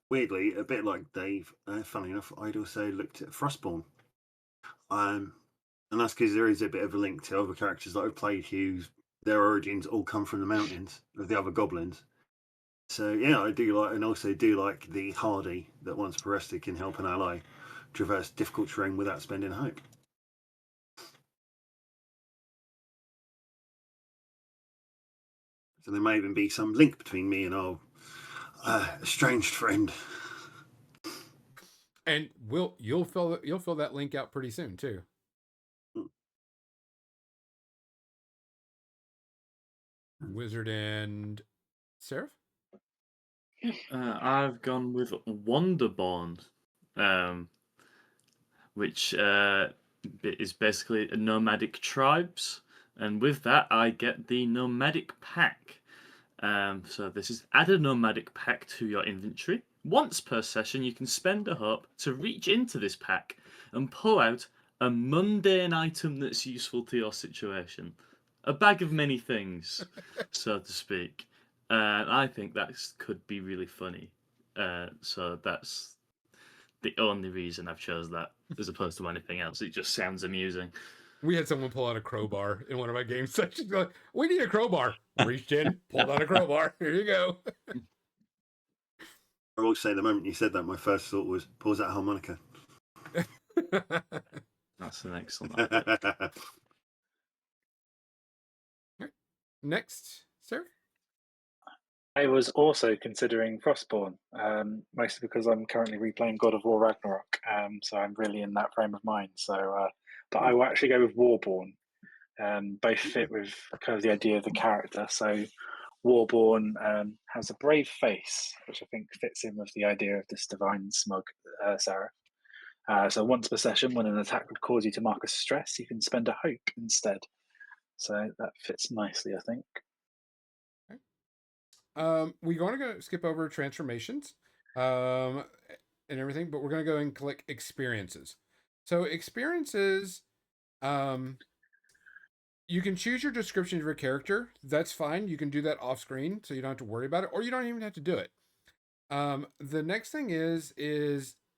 weirdly, a bit like Dave, funnily enough, I'd also looked at Frostborn. And that's because there is a bit of a link to other characters that I've played whose their origins all come from the mountains of the other goblins. So yeah, I do like, and also do like the hardy that once arrested can help an ally traverse difficult terrain without spending hope. So there may even be some link between me and our estranged friend. And you'll fill that link out pretty soon too. Wizard and Seraph? I've gone with Wonderborn, which is basically nomadic tribes, and with that I get the nomadic pack. So this is add a nomadic pack to your inventory. Once per session, you can spend a hope to reach into this pack and pull out a mundane item that's useful to your situation. A bag of many things, so to speak. I think that could be really funny. So that's the only reason I've chose that, as opposed to anything else. It just sounds amusing. We had someone pull out a crowbar in one of my game sessions. Like, we need a crowbar. Reached in, pulled out a crowbar. Here you go. I will say, the moment you said that, my first thought was, pulls out a harmonica. That's an excellent idea. Next, Sarah? I was also considering Frostborn, mostly because I'm currently replaying God of War Ragnarok, so I'm really in that frame of mind. So, but I will actually go with Warborn. Both fit with kind of the idea of the character. So, Warborn has a brave face, which I think fits in with the idea of this divine smug Sarah. So once per session, when an attack would cause you to mark a stress, you can spend a hope instead. So that fits nicely, I think. We're going to go skip over transformations and everything, but we're going to go and click experiences. So experiences, you can choose your description of your character. That's fine. You can do that off screen, so you don't have to worry about it, or you don't even have to do it. The next thing is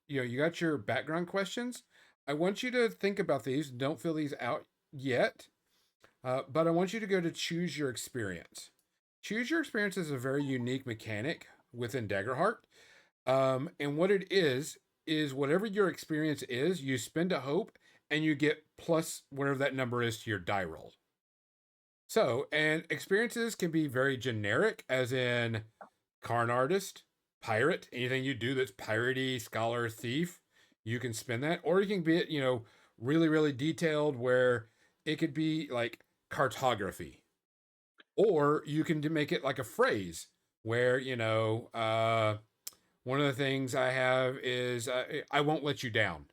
you got your background questions. I want you to think about these. Don't fill these out yet, but I want you to go to choose your experience. Choose your experience is a very unique mechanic within Daggerheart. And what it is whatever your experience is, you spend a hope and you get plus whatever that number is to your die roll. So, and experiences can be very generic, as in Karn Artist, Pirate, anything you do that's piratey, Scholar, Thief, you can spend that. Or you can be, really, really detailed, where it could be like cartography. Or you can make it like a phrase where, one of the things I have is I won't let you down.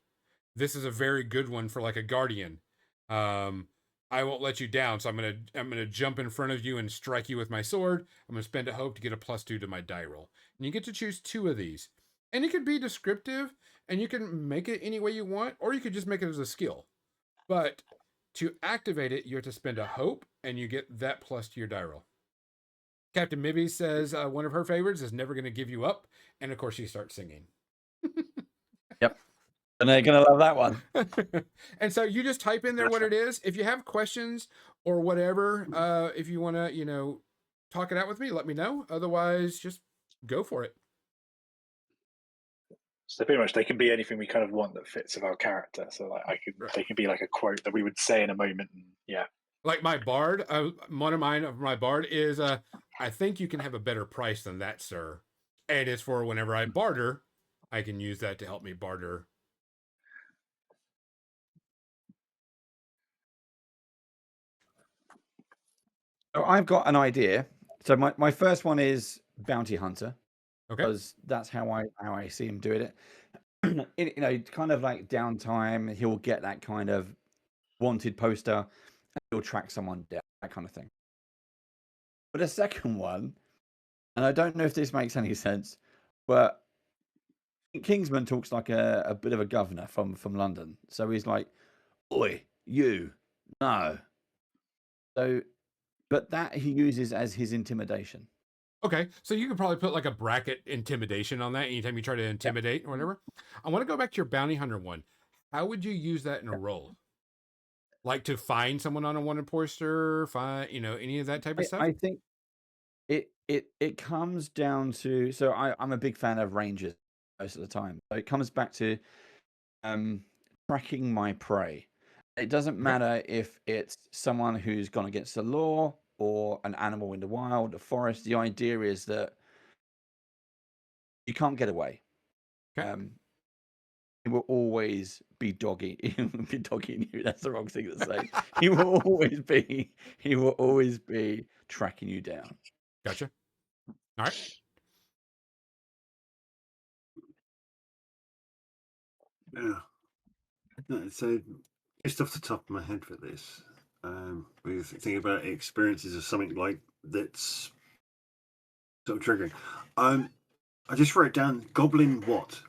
This is a very good one for like a guardian. I won't let you down, so I'm gonna jump in front of you and strike you with my sword. I'm gonna spend a hope to get a +2 to my die roll. And you get to choose 2 of these. And it could be descriptive, and you can make it any way you want, or you could just make it as a skill. But to activate it, you have to spend a hope, and you get that plus to your die roll. Captain Mibby says one of her favorites is Never Gonna Give You Up, and of course she starts singing. Yep. And they're going to love that one. And so you just type in there what it is. If you have questions or whatever, if you want to, talk it out with me, let me know. Otherwise, just go for it. So pretty much they can be anything we kind of want that fits with our character. So like they can be like a quote that we would say in a moment. And yeah. Like my bard, one of my bard is, I think you can have a better price than that, sir. And it's for whenever I barter, I can use that to help me barter. So I've got an idea. So my first one is Bounty Hunter. Okay. Because that's how I see him doing it. Kind of like downtime, he'll get that kind of wanted poster, and he'll track someone down, that kind of thing. But the second one, and I don't know if this makes any sense, but Kingsman talks like a bit of a governor from London. So he's like, "Oi, you, no." So but that he uses as his intimidation. Okay, so you could probably put like a bracket intimidation on that anytime you try to intimidate or whatever. I want to go back to your bounty hunter one. How would you use that in a roll? Like to find someone on a wanted poster, find any of that type of stuff? I think it comes down to, so I'm a big fan of rangers most of the time. So it comes back to tracking my prey. It doesn't matter if it's someone who's gone against the law or an animal in the wild, the forest. The idea is that you can't get away. Okay. He will always be dogging you. That's the wrong thing to say. He will always be tracking you down. Gotcha. All right. Yeah. No, so just off the top of my head for this, we think about experiences of something like that's sort of triggering. I just wrote down goblin what ?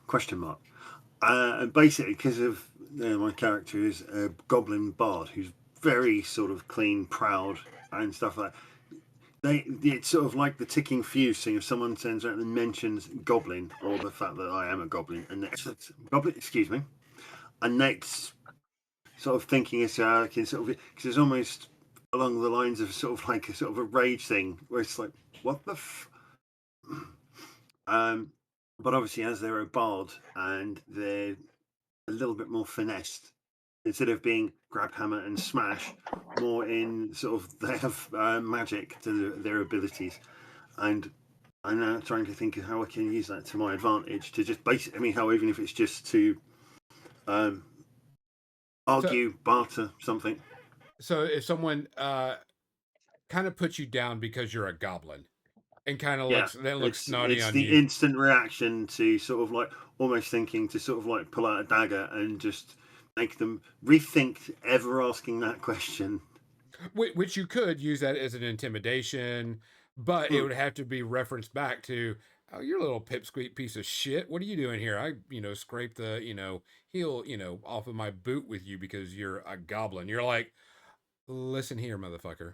And basically because of my character is a goblin bard who's very sort of clean, proud, and stuff like that. It's sort of like the ticking fuse thing. If someone turns around and mentions goblin or the fact that I am a goblin, and next goblin, excuse me, and next sort of thinking it's like in sort of because it's almost along the lines of sort of like a sort of a rage thing where it's like what the but obviously as they're a bard and they're a little bit more finessed, instead of being grab hammer and smash, more in sort of they have magic to their abilities, and I'm now trying to think of how I can use that to my advantage to just basically, I mean, how even if it's just to argue, barter something. So if someone kind of puts you down because you're a goblin and kind of looks snotty it's on the you. instant reaction to sort of like almost thinking to sort of like pull out a dagger and just make them rethink ever asking that question. Which you could use that as an intimidation, but it would have to be referenced back to, oh, you're a little pipsqueak piece of shit. What are you doing here? I, scraped the, heel, off of my boot with you because you're a goblin. You're like, listen here, motherfucker.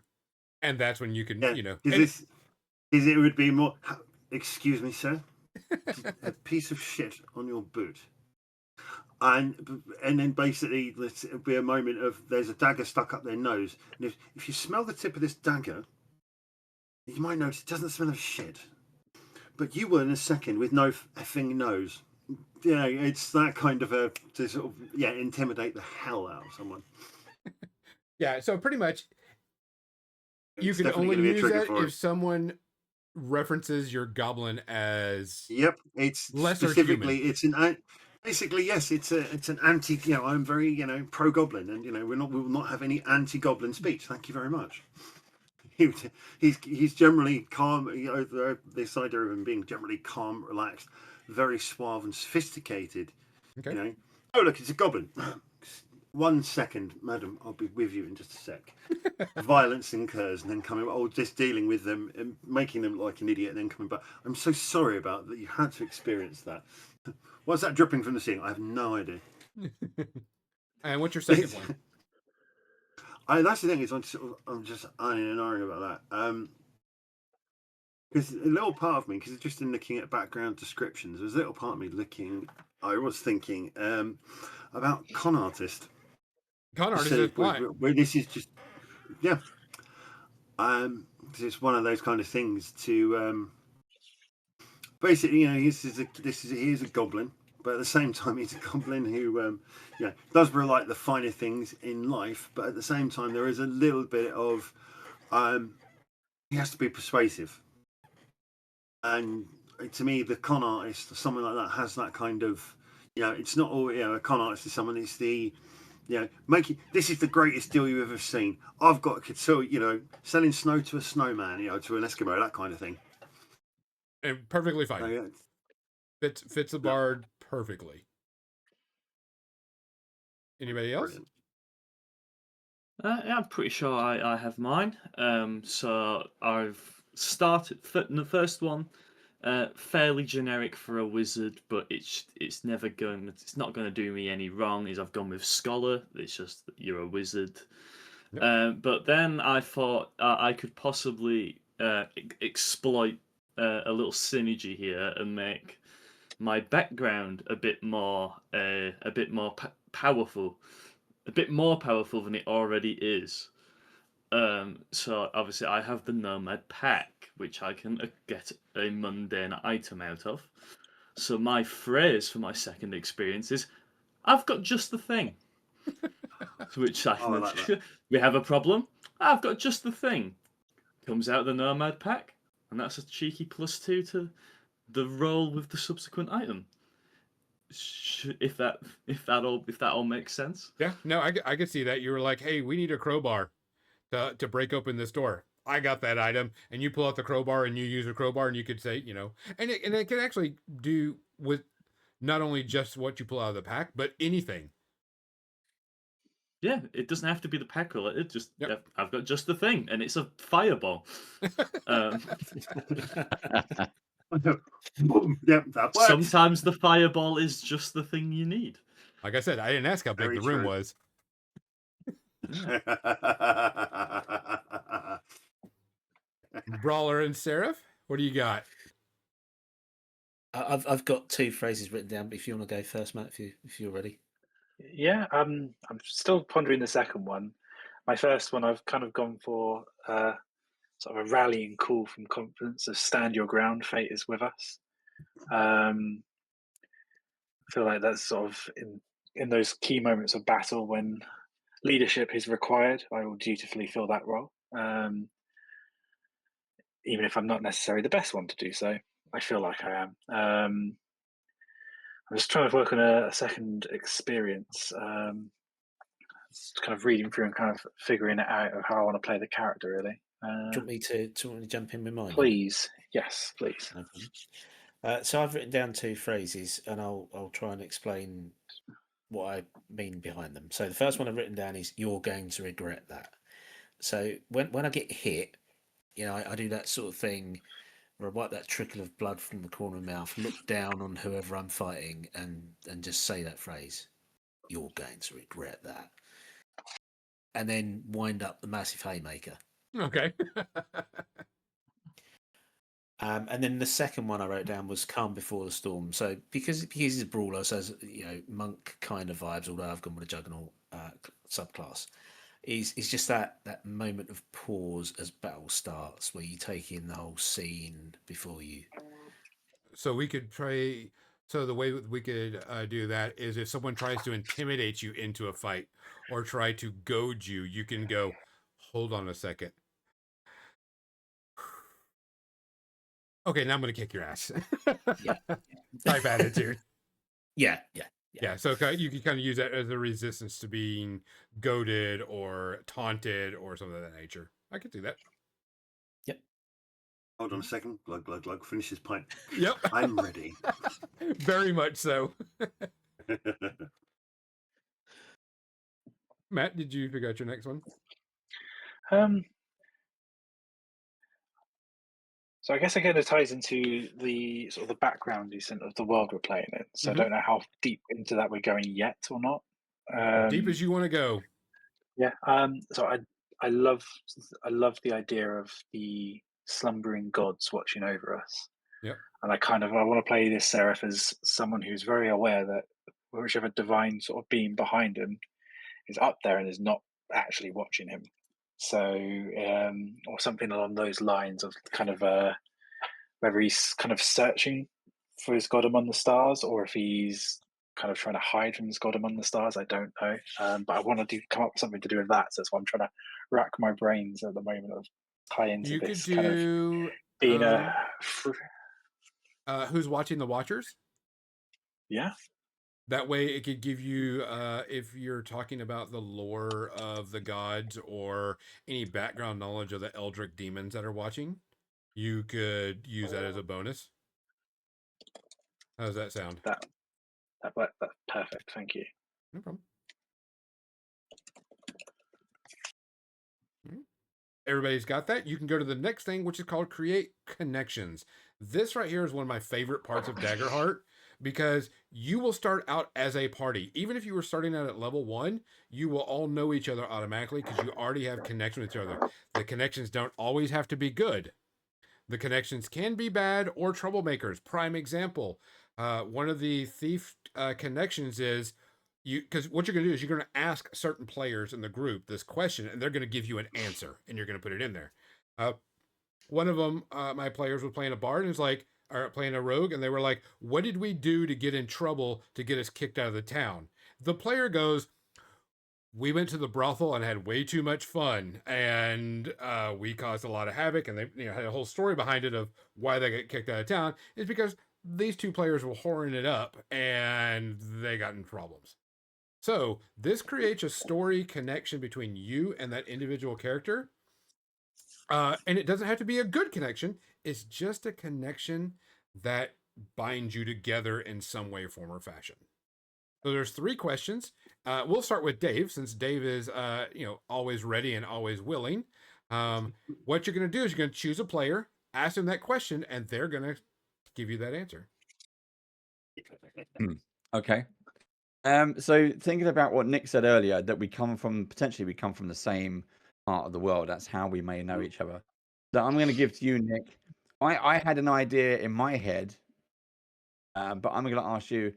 And that's when you can, Because it would be more, excuse me, sir, a piece of shit on your boot. And then basically it'll be a moment of there's a dagger stuck up their nose, and if you smell the tip of this dagger, you might notice it doesn't smell of shit, but you will in a second with no effing nose. Yeah, it's that kind of to sort of intimidate the hell out of someone. Yeah, so pretty much you can definitely only gonna be a use trigger that for if it. someone references your goblin as It's lesser specifically human. it's an basically yes, it's an anti. I'm very pro goblin, and we will not have any anti goblin speech. Thank you very much. He's generally calm. This idea of him being generally calm, relaxed, very suave and sophisticated. Okay. Oh look, it's a goblin. 1 second, madam, I'll be with you in just a sec. Violence incurs, and then coming, just dealing with them and making them look like an idiot, and then coming back. I'm so sorry about that. You had to experience that. What's that dripping from the ceiling? I have no idea. And what's your second one? That's the thing is, I'm just ironing and ahhing about that. Because a little part of me, because just in looking at background descriptions, there's a little part of me I was thinking about con artist. Con artist is where this is just it's one of those kind of things to basically, he's a goblin, but at the same time he's a goblin who does really like the finer things in life, but at the same time there is a little bit of he has to be persuasive, and to me the con artist, someone like that, has that kind of it's not all a con artist is someone, it's the this is the greatest deal you've ever seen. I've got selling snow to a snowman, to an Eskimo, that kind of thing. And perfectly fine. Fits the bard perfectly. Anybody else? Brilliant. Yeah, I'm pretty sure I have mine. So I've started the first one. Fairly generic for a wizard, but it's not going to do me any wrong. Is I've gone with scholar. It's just that you're a wizard. Yep. But then I thought I could possibly exploit a little synergy here and make my background a bit more powerful, a bit more powerful than it already is. So obviously I have the Nomad pack, which I can get a mundane item out of. So my phrase for my second experience is, "I've got just the thing." To which I Oh, I can, like that. we have a problem. "I've got just the thing." Comes out the Nomad pack, and that's a cheeky +2 to the roll with the subsequent item. If that all makes sense. Yeah, no, I could see that. You were like, hey, we need a crowbar to break open this door. I got that item, and you pull out the crowbar and you use a crowbar, and you could say, and it can actually do with not only just what you pull out of the pack, but anything. Yeah, it doesn't have to be the pack related. Just Yep. I've got just the thing, and it's a fireball. Yep, that works. Sometimes the fireball is just the thing you need. Like I said, I didn't ask how big Very the room true. was. Brawler and Seraph, what do you got? I've got 2 phrases written down, but if you want to go first, Matt, if you're ready. Yeah, I'm still pondering the second one. My first one, I've kind of gone for sort of a rallying call from confidence of stand your ground, fate is with us. I feel like that's sort of in those key moments of battle when leadership is required, I will dutifully fill that role. Even if I'm not necessarily the best one to do so, I feel like I am. I'm just trying to work on a second experience. Just kind of reading through and kind of figuring it out of how I want to play the character, really. Do you want me to jump in with mine? Please, yes, please. No problem. So I've written down 2 phrases, and I'll try and explain what I mean behind them. So the first one I've written down is, "You're going to regret that." So when I get hit, I do that sort of thing where I wipe that trickle of blood from the corner of my mouth, look down on whoever I'm fighting, and just say that phrase, "You're going to regret that," and then wind up the massive haymaker. Okay. And then the second one I wrote down was "Calm before the storm." So because he's a brawler, so monk kind of vibes, although I've gone with a juggernaut subclass. Is just that moment of pause as battle starts, where you take in the whole scene before you. So we could try. So the way we could do that is if someone tries to intimidate you into a fight or try to goad you, you can go, hold on a second. Okay, now I'm going to kick your ass. Yeah. Type attitude. Yeah. Yeah, so you can kind of use that as a resistance to being goaded or taunted or something of that nature. I could do that. Yep. Hold on a second. Glug, glug, glug. Finish his pint. Yep. I'm ready. Very much so. Matt, did you figure out your next one? So I guess again it ties into the sort of the background you sent of the world we're playing in. So I don't know how deep into that we're going yet or not. Deep as you want to go. Yeah. So I love the idea of the slumbering gods watching over us. Yep. And I want to play this Seraph as someone who's very aware that whichever divine sort of being behind him is up there and is not actually watching him. So, or something along those lines of kind of whether he's kind of searching for his God among the stars or if he's kind of trying to hide from his God among the stars. I don't know, but I want to come up with something to do with that. So that's why I'm trying to rack my brains at the moment of tie into You this could kind of do being who's watching the Watchers. yeah. That way, it could give you, if you're talking about the lore of the gods or any background knowledge of the Eldritch demons that are watching, you could use that as a bonus. How does that sound? That's perfect. Thank you. No problem. Everybody's got that. You can go to the next thing, which is called Create Connections. This right here is one of my favorite parts of Daggerheart because you will start out as a party. Even if you were starting out at level 1, you will all know each other automatically because you already have connection with each other. The connections don't always have to be good. The connections can be bad or troublemakers. Prime example, one of the thief connections is because what you're going to do is you're going to ask certain players in the group this question, and they're going to give you an answer, and you're going to put it in there. One of them, my players was playing a bard and was like, or playing a rogue, and they were like, "What did we do to get in trouble to get us kicked out of the town?" The player goes, "We went to the brothel and had way too much fun, and we caused a lot of havoc." And they had a whole story behind it of why they got kicked out of town. Is because these two players were whoring it up and they got in problems. So this creates a story connection between you and that individual character. And it doesn't have to be a good connection. It's just a connection that binds you together in some way, form, or fashion. So there's 3 questions. We'll start with Dave, since Dave is, always ready and always willing. What you're going to do is you're going to choose a player, ask them that question, and they're going to give you that answer. Okay. So thinking about what Nick said earlier, that we come from the same part of the world. That's how we may know each other. So I'm going to give to you, Nick. I had an idea in my head, but I'm going to ask you,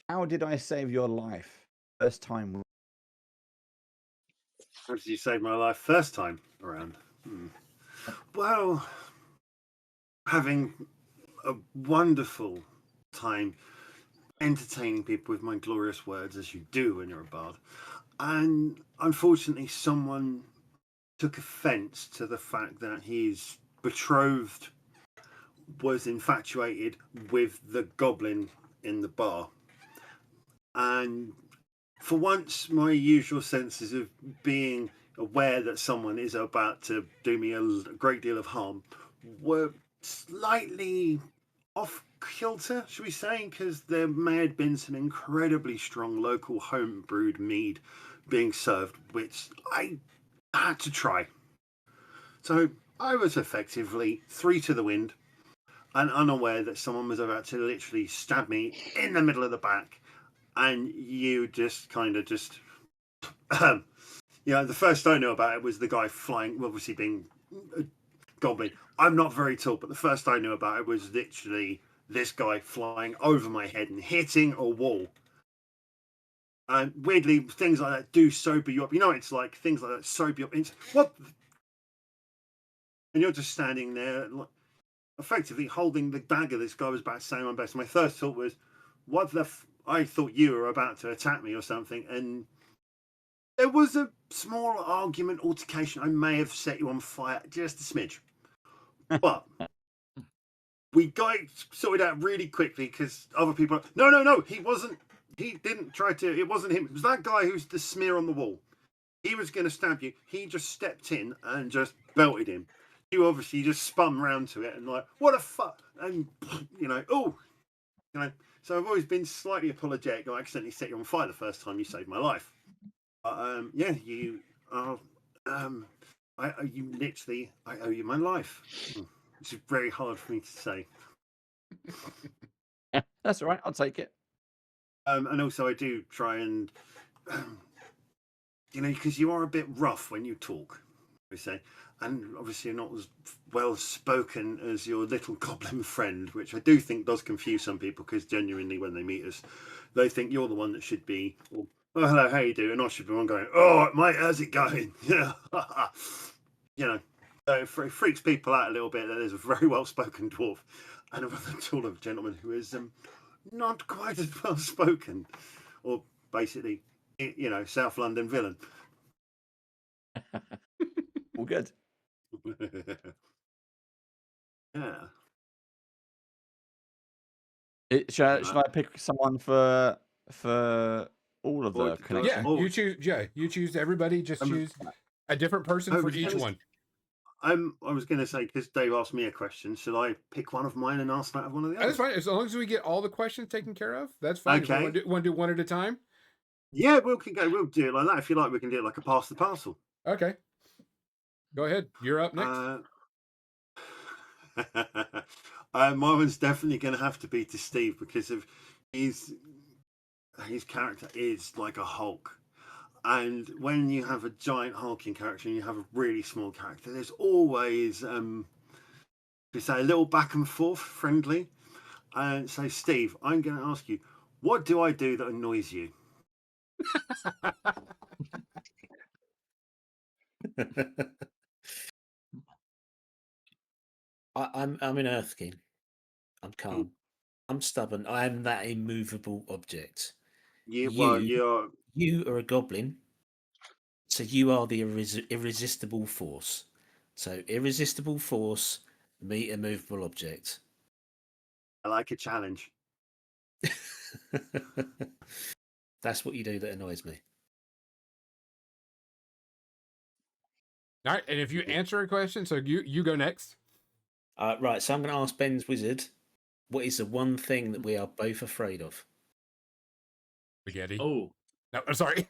how did I save your life first time? How did you save my life first time around? Well, having a wonderful time entertaining people with my glorious words, as you do when you're a bard. And unfortunately, someone took offense to the fact that his betrothed was infatuated with the goblin in the bar. And for once, my usual senses of being aware that someone is about to do me a great deal of harm were slightly off kilter, should we say, because there may have been some incredibly strong local home-brewed mead being served, which I had to try. So I was effectively 3 to the wind and unaware that someone was about to literally stab me in the middle of the back, and you just kind of just the first I knew about it was the guy flying, obviously being a goblin. I'm not very tall, but the first I knew about it was literally this guy flying over my head and hitting a wall. And weirdly, things like that do sober you up. It's like things like that sober you up. It's what? And you're just standing there, effectively holding the dagger this guy was about to say my best. My first thought was, what the I thought you were about to attack me or something. And there was a small argument, altercation. I may have set you on fire just a smidge. But we got it sorted out really quickly because other people no, he wasn't. He didn't try to. It wasn't him. It was that guy who's the smear on the wall. He was going to stab you. He just stepped in and just belted him. You obviously just spun round to it and like, what a fuck, and So I've always been slightly apologetic. I accidentally set you on fire the first time you saved my life. You are. I owe you my life. Which is very hard for me to say. That's all right. I'll take it. And also I do try and, because you are a bit rough when you talk, we say, and obviously you're not as well spoken as your little goblin friend, which I do think does confuse some people, because genuinely when they meet us, they think you're the one that should be, oh, hello, how you doing? And I should be one going, oh, mate, how's it going? Yeah. So it freaks people out a little bit that there's a very well-spoken dwarf and a rather taller gentleman who is not quite as well-spoken, or basically, South London villain. All good. Yeah. Should I pick someone for all of the connections? Yeah, you choose everybody. Just choose a different person for each one. I was going to say, because Dave asked me a question, should I pick one of mine and ask that of one of the others? That's fine. As long as we get all the questions taken care of, that's fine. Okay. Want to do one at a time? Yeah, we'll do it like that. If you like, we can do it like a pass the parcel. Okay. Go ahead. You're up next. My one's definitely going to have to be to Steve, because of his character is like a Hulk. And when you have a giant hulking character and you have a really small character, there's always say a little back and forth, friendly. And so, Steve, I'm going to ask you, what do I do that annoys you? I'm an Earth King. I'm calm. I'm stubborn. I am that immovable object. You're You are a goblin, so you are the irresistible force. So irresistible force, me immovable object. I like a challenge. That's what you do that annoys me. All right, and if you answer a question, so you go next. Right, so I'm going to ask Ben's wizard, what is the one thing that we are both afraid of? Spaghetti. Oh, No, I'm sorry.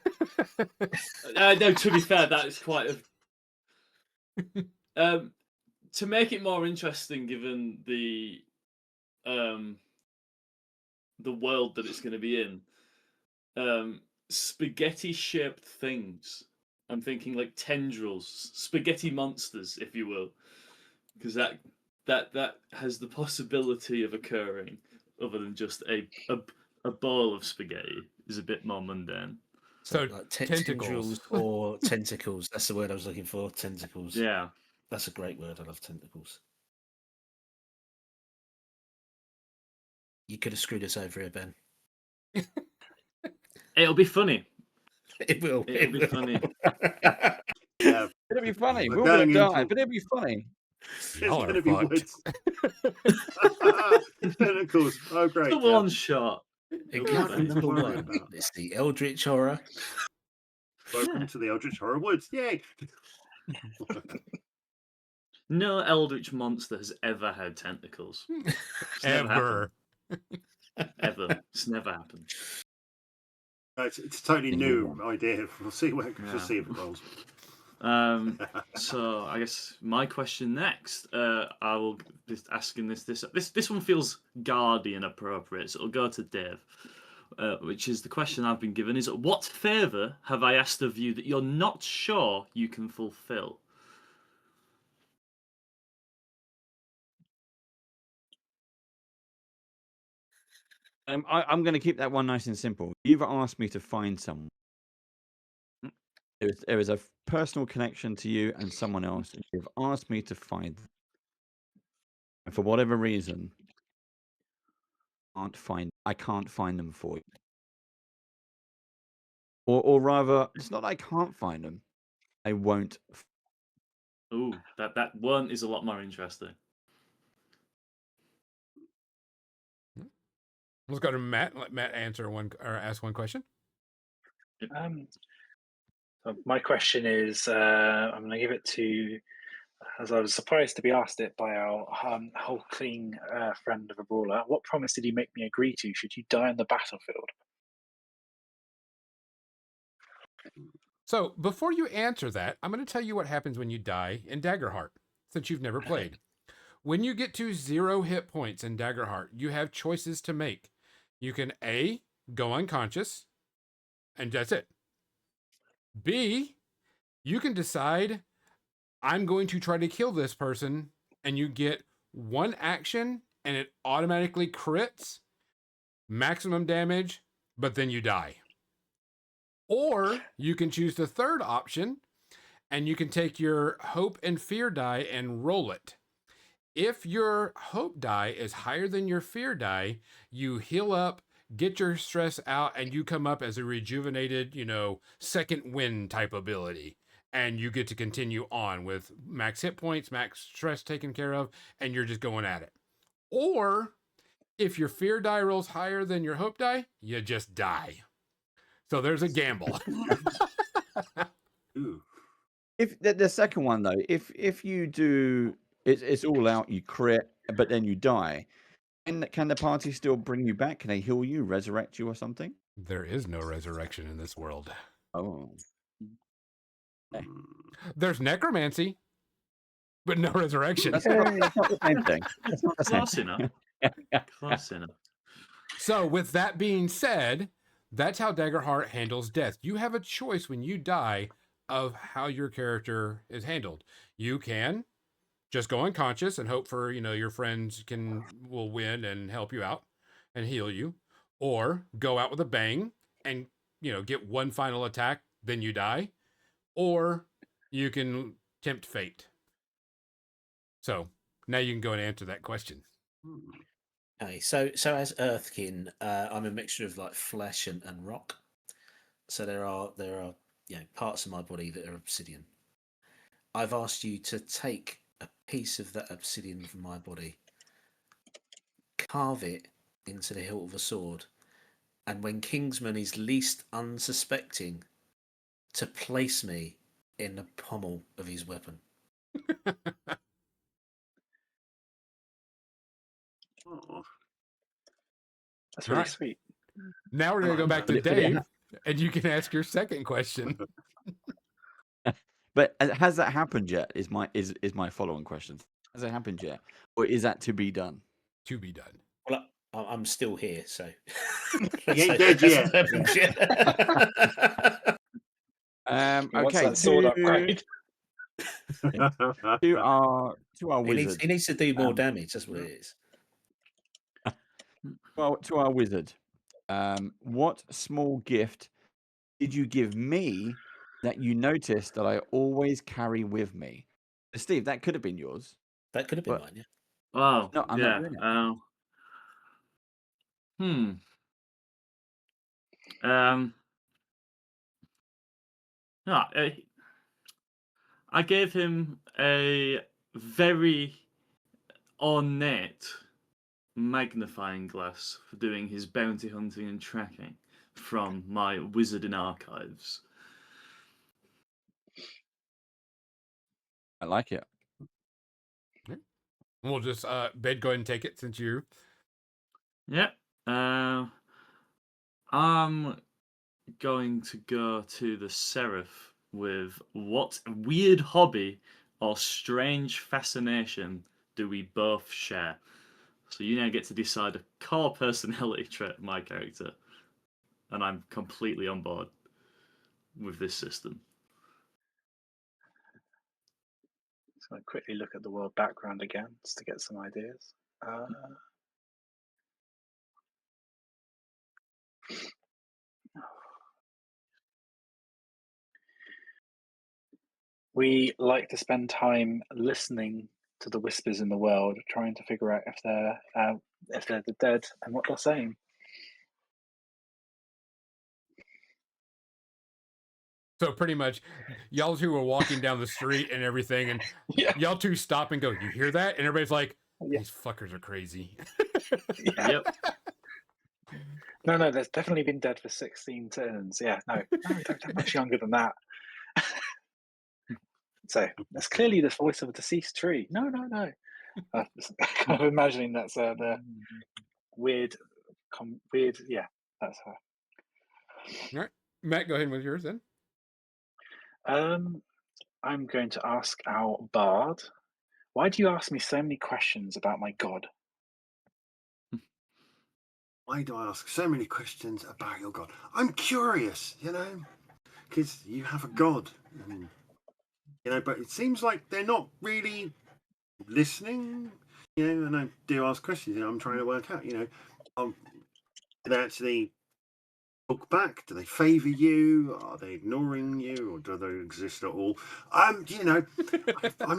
no. To be fair, that is quite a. To make it more interesting, given the world that it's going to be in, spaghetti-shaped things. I'm thinking like tendrils, spaghetti monsters, if you will, because that has the possibility of occurring, other than just a bowl of spaghetti is a bit more mundane. So like tentacles or tentacles. That's the word I was looking for. Tentacles. Yeah. That's a great word. I love tentacles. You could have screwed us over here, Ben. It'll be funny. It will. It'll be funny. Yeah, It'll be funny. We're We're going to going die, into- but it'll be funny. it's Y'all going are to be fucked. woods. Tentacles. Oh, great. The one shot. Encounter Nothing to number worry one. about. It's the Eldritch Horror. Welcome to the Eldritch Horror Woods. Yay! No eldritch monster has ever had tentacles. It's never Ever. happened. Ever. It's never happened. It's a totally Single new one. idea. We'll see where Yeah. we'll see if it rolls. So I guess my question next. I will be asking this one feels guardian appropriate, so it'll go to Dave. Which is the question I've been given: is what favour have I asked of you that you're not sure you can fulfil? I'm going to keep that one nice and simple. You've asked me to find someone. There is a personal connection to you and someone else. And you've asked me to find them. And for whatever reason, I can't find them for you. Or rather, it's not I can't find them. I won't. Ooh, that one is a lot more interesting. Let's go to Matt. Let Matt answer one or ask one question. So my question is, I'm going to give it to, as I was surprised to be asked it by our hulking friend of a brawler. What promise did he make me agree to should you die on the battlefield? So before you answer that, I'm going to tell you what happens when you die in Daggerheart, since you've never played. When you get to 0 hit points in Daggerheart, you have choices to make. You can A, go unconscious, and that's it. B, you can decide, I'm going to try to kill this person, and you get one action, and it automatically crits, maximum damage, but then you die. Or you can choose the third option, and you can take your hope and fear die and roll it. If your hope die is higher than your fear die, you heal up, get your stress out, and you come up as a rejuvenated, second wind type ability. And you get to continue on with max hit points, max stress taken care of, and you're just going at it. Or if your fear die rolls higher than your hope die, you just die. So there's a gamble. Ooh. If the second one though, if you do, it's all out. You crit, but then you die. Can the party still bring you back? Can they heal you, resurrect you, or something? There is no resurrection in this world. Oh, okay. There's necromancy, but no resurrection. That's not the same thing. That's not the same Close thing. enough. Close enough. So, with that being said, that's how Daggerheart handles death. You have a choice when you die of how your character is handled. You can just go unconscious and hope for, your friends will win and help you out and heal you, or go out with a bang and, get one final attack, then you die, or you can tempt fate. So, now you can go and answer that question. Okay, so as Earthkin, I'm a mixture of like flesh and rock. So there are parts of my body that are obsidian. I've asked you to take a piece of that obsidian from my body, carve it into the hilt of a sword, and when Kingsman is least unsuspecting, to place me in the pommel of his weapon. Oh, That's really Right. sweet. Now we're going to go back to But it Dave, ha- and you can ask your second question. But has that happened yet? Is my following question. Has it happened yet, or is that to be done? To be done. Well, I'm still here, so He ain't dead yet. He wants Okay. that sword upgrade. To our wizard. He needs to do more damage. That's what it is. Well, to our wizard. What small gift did you give me that you noticed that I always carry with me? Steve, that could have been yours. That could have been But- mine, yeah. Oh, No, I'm not doing it. No, I gave him a very ornate magnifying glass for doing his bounty hunting and tracking from my Wizarding archives. I like it. We'll just, Ben, go ahead and take it since you... Yep. I'm going to go to the Seraph with what weird hobby or strange fascination do we both share? So you now get to decide a core personality trait of my character. And I'm completely on board with this system. Just going to quickly look at the world background again, just to get some ideas. We like to spend time listening to the whispers in the world, trying to figure out if they're the dead and what they're saying. So pretty much, y'all two are walking down the street and everything, and Yeah. y'all two stop and go, "You hear that?" And everybody's like, Yeah. "These fuckers are crazy." Yeah. Yep. No, there's definitely been dead for 16 turns. Yeah, no, they're much younger than that. So that's clearly the voice of a deceased tree. No. Kind of imagining that's the weird. Yeah, that's her. All right, Matt, go ahead with yours then. I'm going to ask our bard. Why do you ask me so many questions about my god? Why do I ask so many questions about your god? I'm curious, because you have a god, but it seems like they're not really listening, and I do ask questions, I'm trying to work out, do they actually talk back? Do they favour you? Are they ignoring you, or do they exist at all? I'm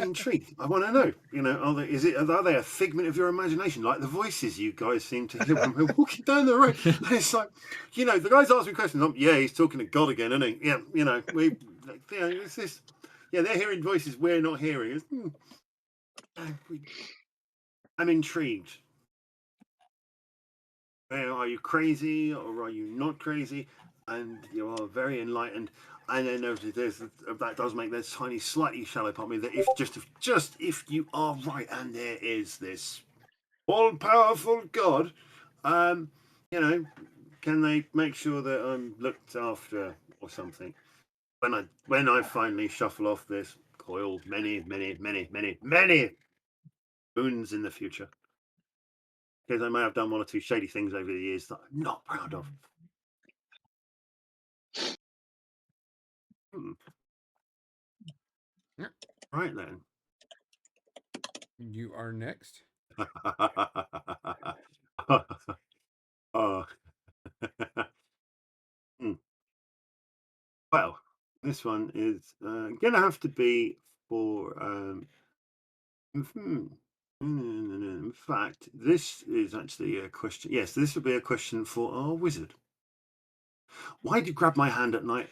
intrigued. I want to know. Are they a figment of your imagination, like the voices you guys seem to hear when we're walking down the road? And it's like, the guys ask me questions. Yeah, he's talking to God again, isn't he? Yeah, it's this. Yeah, they're hearing voices we're not hearing. I'm intrigued. Are you crazy or are you not crazy? And you are very enlightened. And then that does make this tiny, slightly shallow part of me that if you are right and there is this all-powerful God, can they make sure that I'm looked after or something? When I finally shuffle off this coil, many moons in the future. because I may have done one or two shady things over the years that I'm not proud of. Yeah. Right then. You are next. Oh. Well, this one is gonna have to be for in fact, this is actually a question. Yes, this would be a question for our wizard. Why do you grab my hand at night?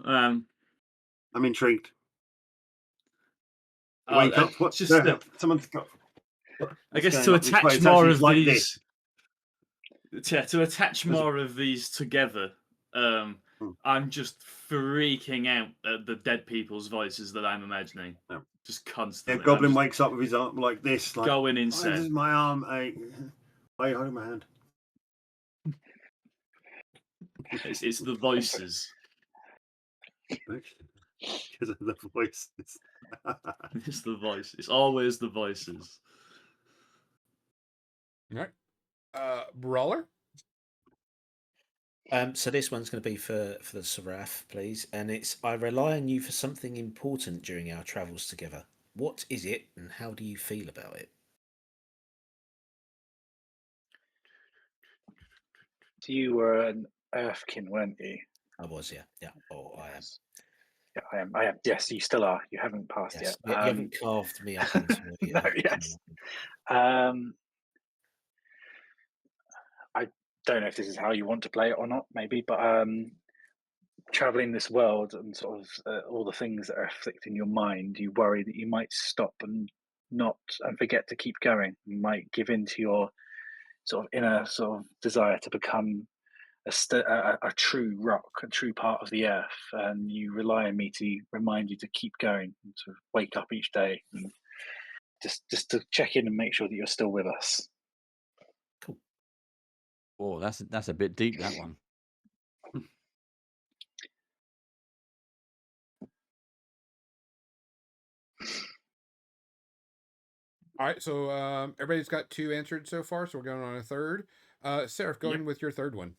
Um, I'm intrigued. oh, Wake up! What? just Someone's got. I guess going to up? This attach way, it's more actually of like these. Yeah, to attach There's a- more of these together. I'm just freaking out at the dead people's voices that I'm imagining. Yeah. Just Yeah, constantly. Goblin wakes up with his arm like this, like going "Why insane. does my arm ache? Why are you holding my hand? It's the voices. Because of the voices. It's the voice. It's always the voices. All right. Brawler. So this one's going to be for the Seraph, please, and it's: I rely on you for something important during our travels together. What is it, and how do you feel about it? You were an Earthkin, weren't you? I was, yeah. Oh, I am. Yeah, I am. I am. Yes, you still are. You haven't passed Yes, yet. you haven't carved me up into a No, yes. I don't know if this is how you want to play it or not, maybe, but traveling this world and sort of all the things that are afflicting your mind, you worry that you might stop and forget to keep going. You might give in to your sort of inner sort of desire to become a true rock, a true part of the earth, and you rely on me to remind you to keep going and to wake up each day and just to check in and make sure that you're still with us. Cool. Oh, that's a bit deep, that one. All right. So everybody's got 2 answered so far. So we're going on a third. Seraph, go Yep. in with your third one.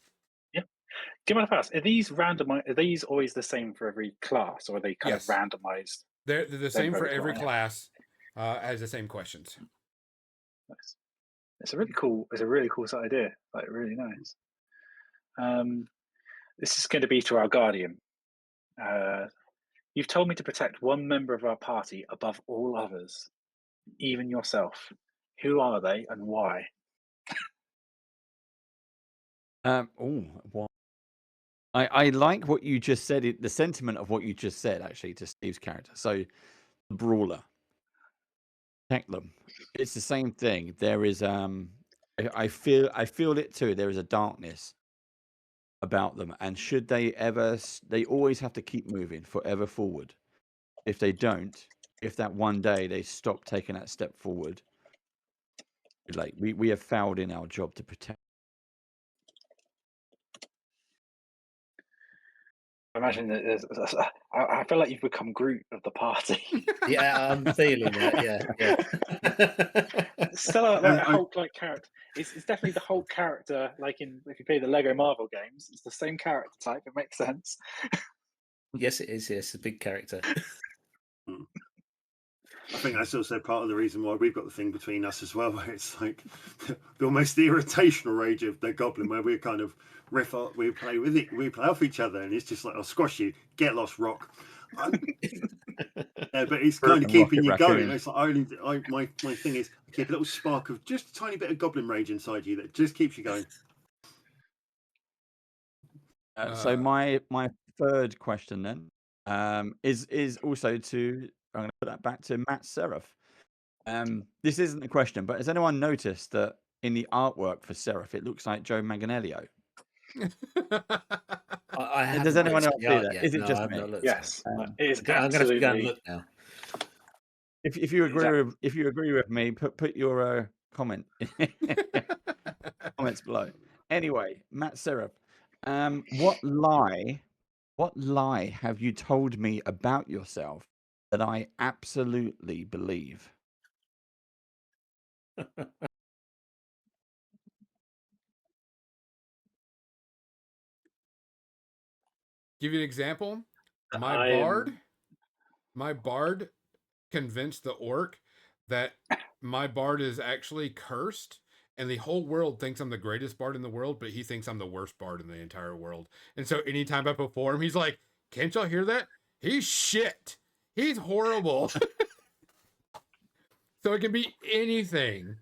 Do you mind if I ask, are these randomized? Are these always the same for every class, or are they kind Yes. of randomized? They're the same for every yeah. class. Has the same questions. Nice. It's a really cool idea. Like really nice. This is going to be to our guardian. You've told me to protect one member of our party above all others, even yourself. Who are they and why? Well, I like what you just said. The sentiment of what you just said, actually, to Steve's character. So, the brawler, protect them. It's the same thing. There is I feel it too. There is a darkness about them, and should they ever, they always have to keep moving forever forward. If they don't, if that one day they stop taking that step forward, like we have failed in our job to protect. Imagine that I feel like you've become Groot of the party. Yeah, I'm feeling that. Yeah. Still like a Hulk-like character. It's definitely the Hulk character. Like if you play the Lego Marvel games, it's the same character type. It makes sense. Yes, it is. Yes, a big character. I think that's also part of the reason why we've got the thing between us as well, where it's like almost the irritational rage of the goblin, where we kind of riff up, we play off each other, and it's just like, I'll squash you, get lost, rock. But it's kind of keeping you going. It's like my thing is I keep a little spark of just a tiny bit of goblin rage inside you that just keeps you going. So my third question then is also to, I'm going to put that back to Matt Seraph. This isn't a question, but has anyone noticed that in the artwork for Seraph it looks like Joe Manganiello? Does anyone else see that? Is it just me? Yes, it is. I'm going to have to go and look now. If you agree with me, put your comment comments below. Anyway, Matt Seraph, what lie have you told me about yourself that I absolutely believe? Give you an example. My I bard am convinced the orc that my bard is actually cursed, and the whole world thinks I'm the greatest bard in the world, but he thinks I'm the worst bard in the entire world. And so anytime I perform, he's like, "Can't y'all hear that? He's shit. He's horrible." So it can be anything.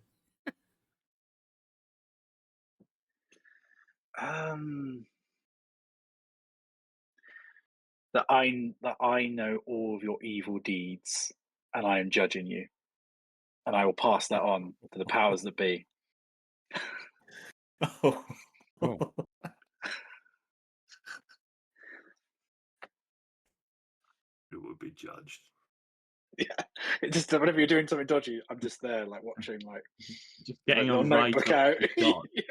that I know all of your evil deeds, and I am judging you, and I will pass that on to the powers that be. Cool. It would be judged. Yeah, it just whenever you're doing something dodgy, I'm just there, like watching, like Just getting your on right notebook up out. to God. Yeah.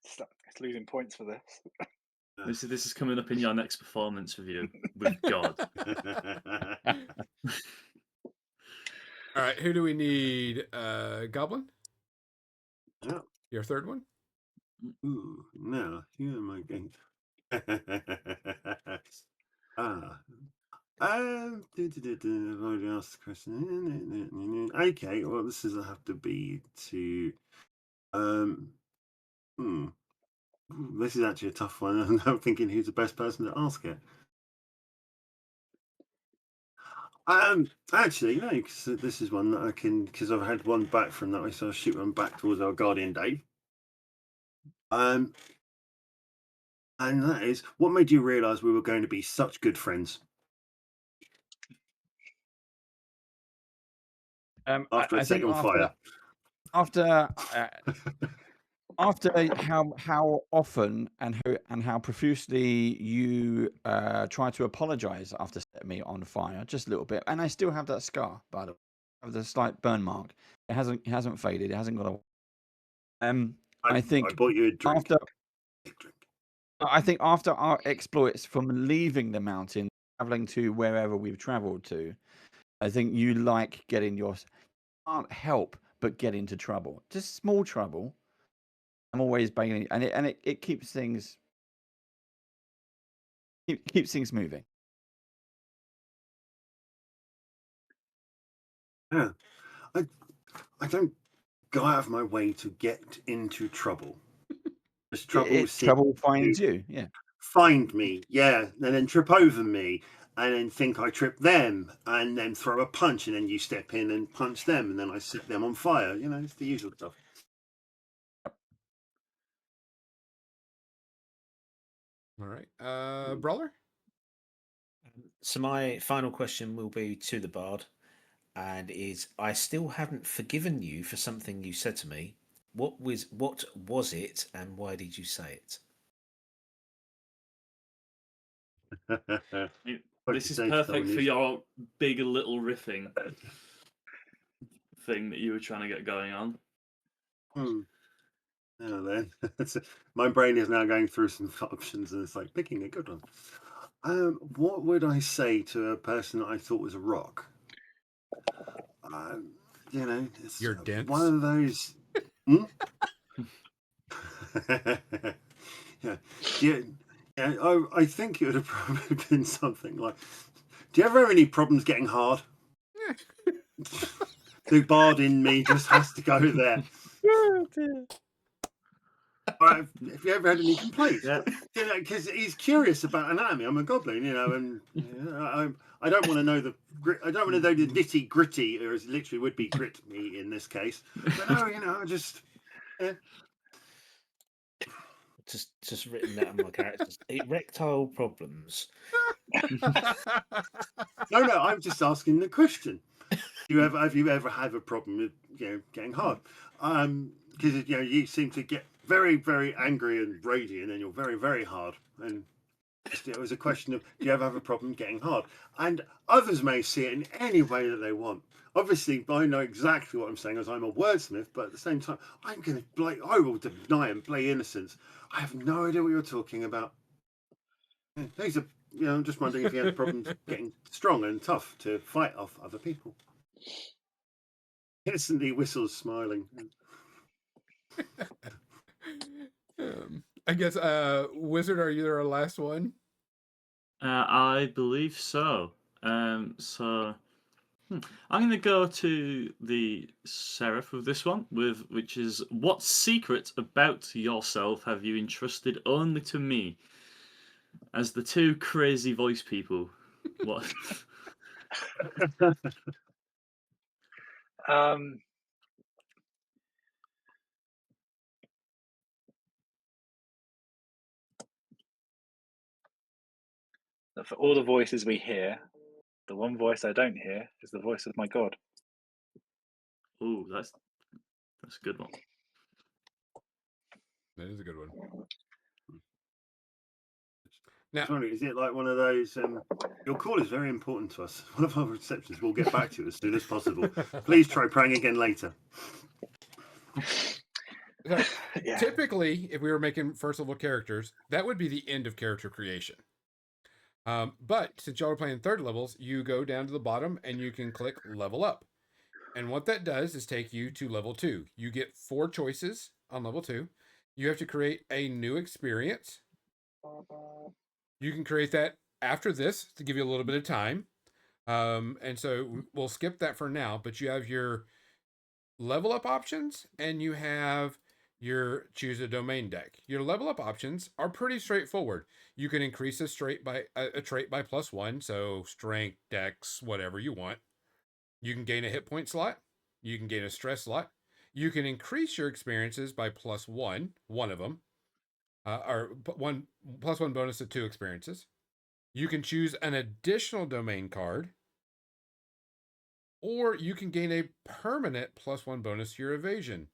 It's losing points for this. This is coming up in your next performance review with God. All right, who do we need? Goblin? Yeah. Your third one? Ooh, now here am I going. I've already asked the question. Okay, well, this is have to be to. This is actually a tough one, and I'm thinking who's the best person to ask it. Actually, no, because this is one that I can, because I've had one back from that way, so I'll shoot one back towards our guardian Dave. And that is, what made you realise we were going to be such good friends? After I a set think on fire. after how often and how profusely you try to apologize after setting me on fire, just a little bit, and I still have that scar, by the way, of the slight burn mark. It hasn't faded. It hasn't got a. I think I bought you a drink. after our exploits from leaving the mountain, traveling to wherever we've traveled to, I think you like getting can't help but get into trouble. Just small trouble. I'm always banging, and it keeps things moving. Yeah, I don't go out of my way to get into trouble. This trouble Trouble finds you. Yeah. Find me, yeah, and then trip over me, and then think I trip them, and then throw a punch, and then you step in and punch them, and then I set them on fire. You know, it's the usual stuff. All right. Brawler? So my final question will be to the bard, and is: I still haven't forgiven you for something you said to me. What was it, and why did you say it? This is perfect for your big little riffing thing that you were trying to get going on. Now then, my brain is now going through some options, and it's like picking a good one. What would I say to a person that I thought was a rock? You know, it's You're dense. one of those. Yeah. I think it would have probably been something like, "Do you ever have any problems getting hard?" The bard in me just has to go there. Or if you ever had any complaints, because he's curious about anatomy. I'm a goblin, and I don't want to know the nitty gritty, or as literally would be grit me in this case. But no, Just written that on my characters. Erectile problems. No, I'm just asking the question. Have you ever had a problem with getting hard? Because you seem to get very, very angry and ragey, and then you're very, very hard. And it was a question of, do you ever have a problem getting hard? And others may see it in any way that they want. Obviously, I know exactly what I'm saying, as I'm a wordsmith. But at the same time, I will deny and play innocence. I have no idea what you're talking about. These are, I'm just wondering if you had problems getting strong and tough to fight off other people. Instantly whistles, smiling. I guess, Wizard, are you our last one? I believe so. I'm going to go to the serif of this one, which is, what secret about yourself have you entrusted only to me? As the two crazy voice people. What? For all the voices we hear, the one voice I don't hear is the voice of my God. Oh, that's a good one. That is a good one. Now, is it like one of those? Your call is very important to us. One of our receptions will get back to you as soon as possible. Please try praying again later. So, typically, if we were making first level characters, that would be the end of character creation. But since y'all are playing third levels, you go down to the bottom and you can click level up. And what that does is take you to level 2. You get 4 choices on level 2. You have to create a new experience. You can create that after this to give you a little bit of time. And so we'll skip that for now, but you have your level up options and you have your choose a domain deck. Your level up options are pretty straightforward. You can increase a trait by +1, so strength, dex, whatever you want. You can gain a hit point slot. You can gain a stress slot. You can increase your experiences by +1, one of them, or +1 bonus to 2 experiences. You can choose an additional domain card, or you can gain a permanent +1 bonus to your evasion.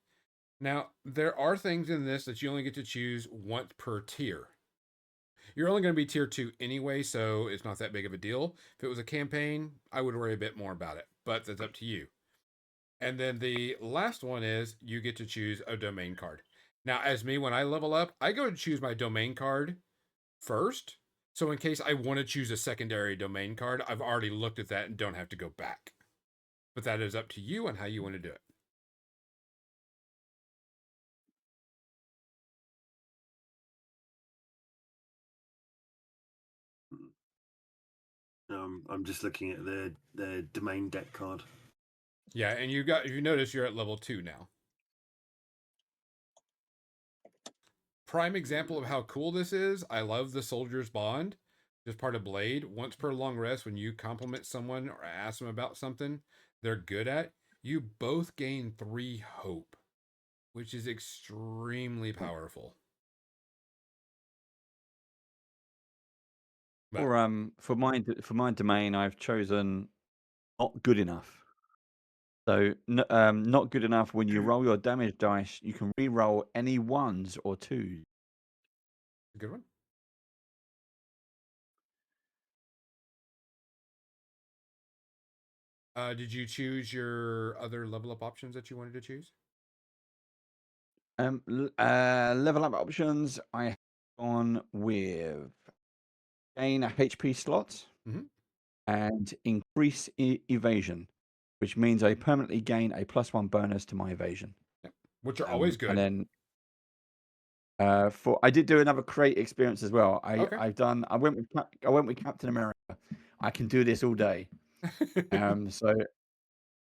Now, there are things in this that you only get to choose once per tier. You're only going to be tier 2 anyway, so it's not that big of a deal. If it was a campaign, I would worry a bit more about it, but that's up to you. And then the last one is you get to choose a domain card. Now, as me, when I level up, I go to choose my domain card first. So in case I want to choose a secondary domain card, I've already looked at that and don't have to go back. But that is up to you on how you want to do it. I'm just looking at their domain deck card. Yeah, and if you notice, you're at level 2 now. Prime example of how cool this is, I love the Soldier's Bond. Just part of Blade. Once per long rest, when you compliment someone or ask them about something they're good at, you both gain 3 hope, which is extremely powerful. But, For my domain, I've chosen not good enough. So not good enough. When you roll your damage dice, you can re-roll any 1s or 2s. good one. Did you choose your other level up options that you wanted to choose? Level up options, I have gone with gain a HP slot and increase evasion, which means I permanently gain a +1 bonus to my evasion. Yep. Which are always good. And then I did do another create experience as well. I went with Captain America. I can do this all day. So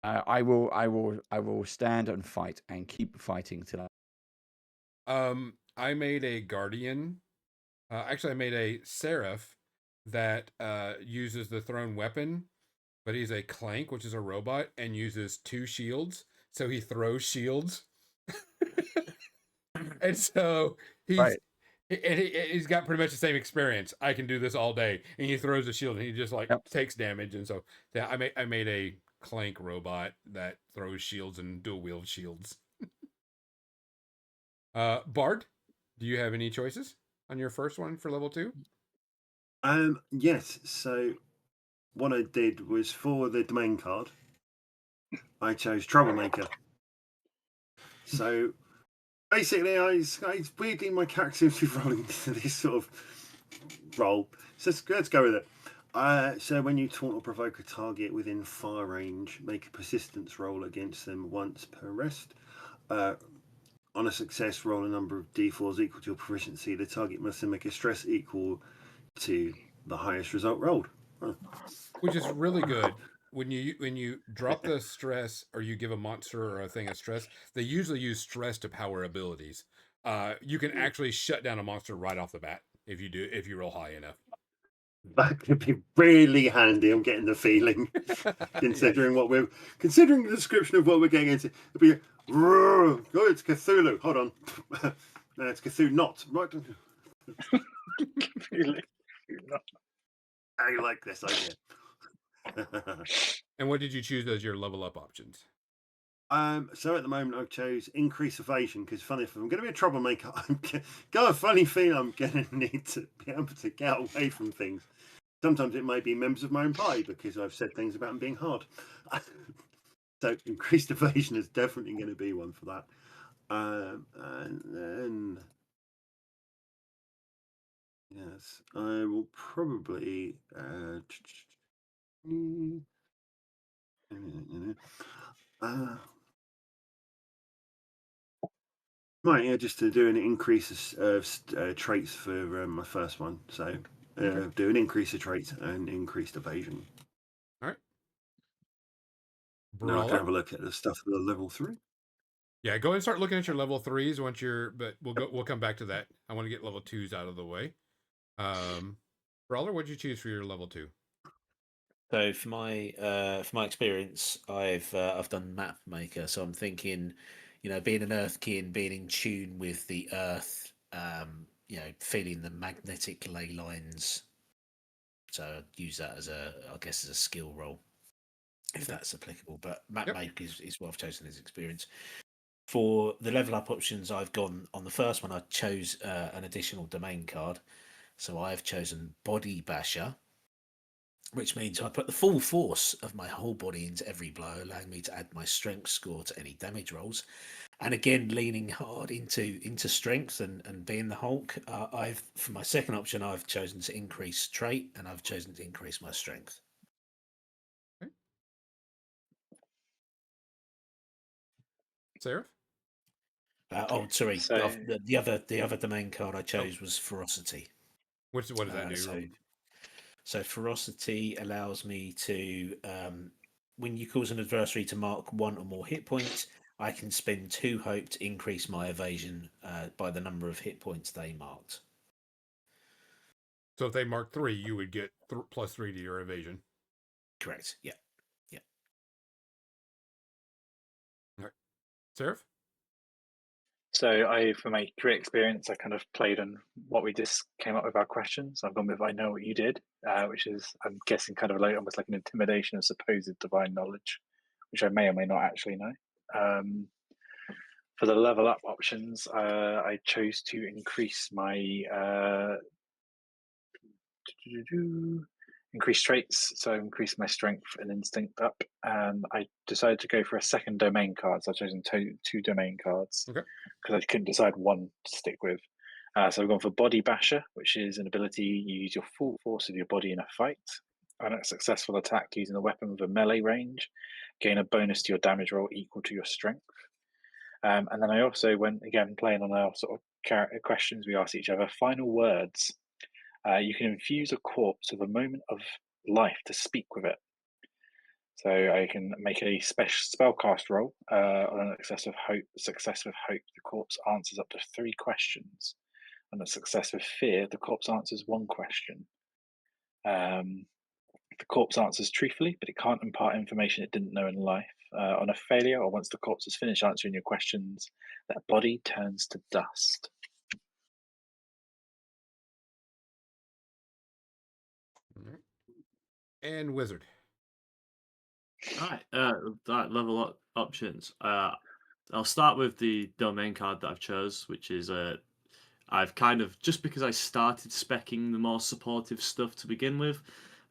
I will stand and fight and keep fighting till I made a Guardian. Actually, I made a Seraph that uses the thrown weapon, but he's a Clank, which is a robot, and uses 2 shields. So he throws shields. And so he's got pretty much the same experience. I can do this all day. And he throws a shield and he just takes damage. And so yeah, I made a Clank robot that throws shields and dual wield shields. Bard, do you have any choices on your first one for level 2? Yes. So what I did was for the domain card, I chose Troublemaker. So basically, weirdly my character seems to be rolling into this sort of role. So let's go with it. So when you taunt or provoke a target within fire range, make a persistence roll against them once per rest. On a success, roll a number of d4s equal to your proficiency. The target must then make a stress equal to the highest result rolled. Which is really good. When you drop the stress, or you give a monster or a thing a stress, they usually use stress to power abilities. You can actually shut down a monster right off the bat if you roll high enough. That could be really handy. I'm getting the feeling, considering considering the description of what we're getting into. It'd be, oh, it's Cthulhu. Hold on, no, it's Cthulhu. Not right. I like this idea. And what did you choose as your level up options? So at the moment I've chose increase evasion because funny, if I'm going to be a troublemaker, I'm got a funny feeling I'm going to need to be able to get away from things. Sometimes it may be members of my own party because I've said things about them being hard. So increased evasion is definitely going to be one for that. And then yes, I will probably right, yeah, just to do an increase of traits for my first one. So do an increase of traits and increased evasion. All right. Now I can have a look at the stuff for the level 3. Yeah, go ahead and start looking at your level 3s once but we'll come back to that. I want to get level 2s out of the way. Brawler, what'd you choose for your level 2? So for my experience, I've done map maker. So I'm thinking, being an earthkin, being in tune with the earth, feeling the magnetic ley lines. So I'd use that as a skill roll, if that's applicable. But map maker is what I've chosen as experience. For the level up options, I've gone on the first one. I chose an additional domain card, so I've chosen Body Basher, which means I put the full force of my whole body into every blow, allowing me to add my strength score to any damage rolls. And again, leaning hard into strength and being the Hulk. For my second option, I've chosen to increase trait, and I've chosen to increase my strength. Okay. Seraph? Sorry. So- The other domain card I chose was Ferocity. What does that do? So Ferocity allows me to, when you cause an adversary to mark 1 or more hit points, I can spend 2 hope to increase my evasion by the number of hit points they marked. So if they mark 3, you would get plus 3 to your evasion. Correct. Yeah. All right. Seraph? So for my career experience, I kind of played on what we just came up with our questions. I've gone with I know what you did, which is, I'm guessing, kind of like almost like an intimidation of supposed divine knowledge, which I may or may not actually know. For the level up options, I chose to increase my increase traits, so increase my strength and instinct up, and I decided to go for a second domain card. So I've chosen two domain cards because I couldn't decide one to stick with. So I've gone for Body Basher, which is an ability you use your full force of your body in a fight. On a successful attack using a weapon with a melee range, gain a bonus to your damage roll equal to your strength. And then I also went, again, playing on our sort of questions we asked each other, final words. You can infuse a corpse with a moment of life to speak with it. So I can make a special spellcast roll on an success with hope. The corpse answers up to 3 questions. On a success with fear, the corpse answers 1 question. The corpse answers truthfully, but it can't impart information it didn't know in life. On a failure, or once the corpse has finished answering your questions, that body turns to dust. And Wizard. All right, level up options. I'll start with the domain card that I've chose, which is I've kind of, just because I started speccing the more supportive stuff to begin with,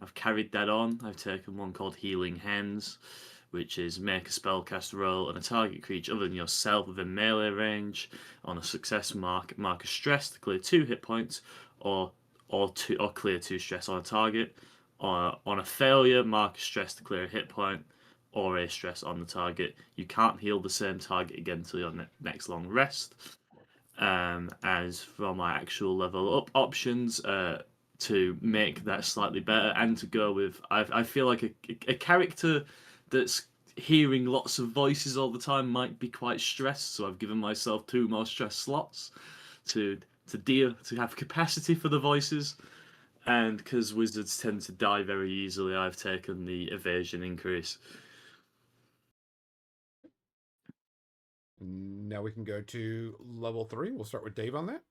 I've carried that on. I've taken one called Healing Hands, which is make a spellcast roll on a target creature other than yourself within melee range. On a success mark a stress to clear 2 hit points, or clear 2 stress on a target. On a failure, mark a stress to clear a hit point or a stress on the target. You can't heal the same target again until your next long rest. As for my actual level up options, to make that slightly better and to go with, I feel like a character that's hearing lots of voices all the time might be quite stressed. So I've given myself 2 more stress slots to have capacity for the voices. And because wizards tend to die very easily, I've taken the evasion increase. Now we can go to level 3. We'll start with Dave on that.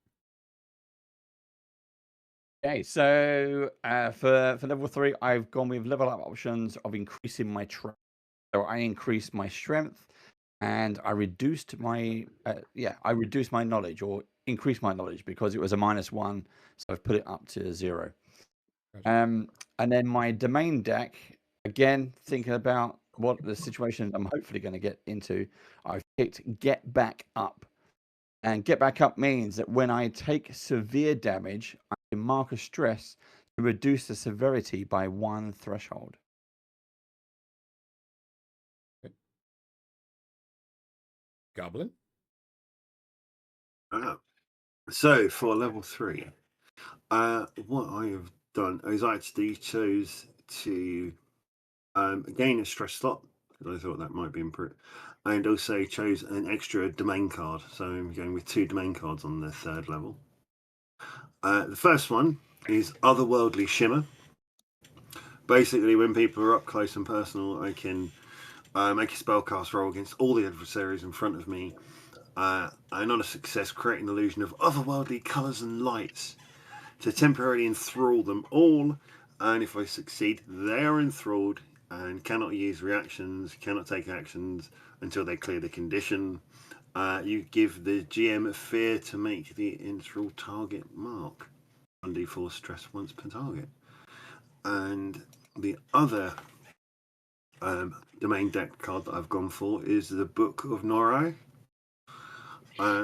Okay, so for level 3, I've gone with level up options of increasing my strength. So I increased my strength, and I reduced my knowledge, or increased my knowledge, because it was a -1, so I've put it up to 0. Gotcha. And then my domain deck, again, thinking about what the situation I'm hopefully going to get into, I've picked Get Back Up. And Get Back Up means that when I take severe damage, I can mark a stress to reduce the severity by 1 threshold. Goblin. So for level 3, what I have done is I actually chose to gain a stress slot, because I thought that might be improved, and also chose an extra domain card. So I'm going with 2 domain cards on the 3rd level. The first one is Otherworldly Shimmer. Basically, when people are up close and personal, I can make a spellcast roll against all the adversaries in front of me, and on a success, create an illusion of otherworldly colours and lights to temporarily enthrall them all. And if I succeed, they are enthralled and cannot use reactions, cannot take actions until they clear the condition. You give the GM a fear to make the enthralled target mark 1d4 stress once per target. And the other domain deck card that I've gone for is the Book of Noroi,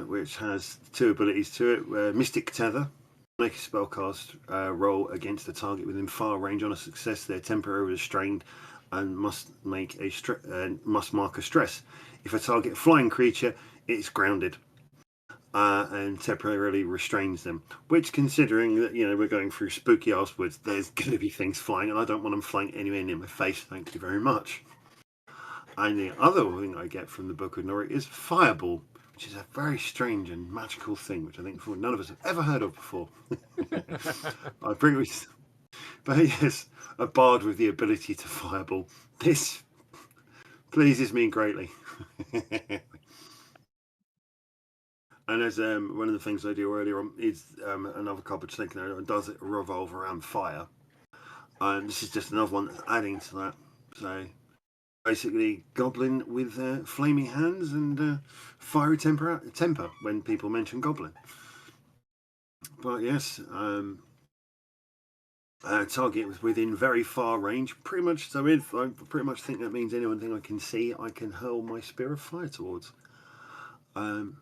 which has 2 abilities to it. Mystic Tether. Make a spellcast roll against a target within far range. On a success, they're temporarily restrained and must mark a stress. If a target flying creature, it's grounded and temporarily restrains them. Which, considering that we're going through spooky ass woods, there's going to be things flying, and I don't want them flying anywhere near my face. Thank you very much. And the other thing I get from the Book of Noroi is Fireball, which is a very strange and magical thing, which I think none of us have ever heard of before. I bring with, but yes, a bard with the ability to fireball. This pleases me greatly. And as one of the things I do earlier on is another card which does it revolve around fire. This is just another one that's adding to that. So basically, goblin with flaming hands and fiery temper when people mention goblin. But yes, target was within very far range. Pretty much. So I pretty much think that means anything I can see, I can hurl my spear of fire towards. And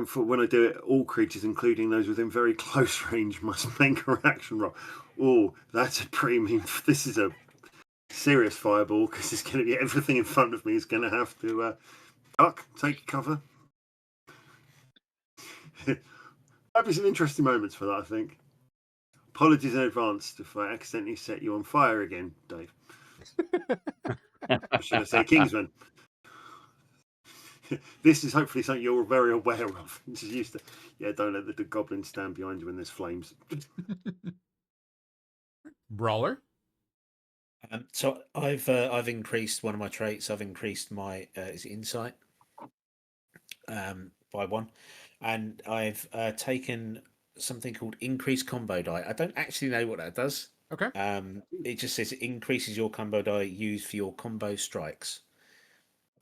for when I do it, all creatures, including those within very close range, must make a reaction roll. Oh, that's a premium. This is a serious fireball, because it's going to be everything in front of me is going to have to duck, take cover. Might be some interesting moments for that, I think. Apologies in advance if I accidentally set you on fire again, Dave. Or should I say Kingsman? This is hopefully something you're very aware of. Just used to, don't let the goblins stand behind you when there's flames. Brawler. So I've increased one of my traits. I've increased my insight by 1, and I've taken something called increased combo die. I don't actually know what that does. Okay. It just says it increases your combo die used for your combo strikes.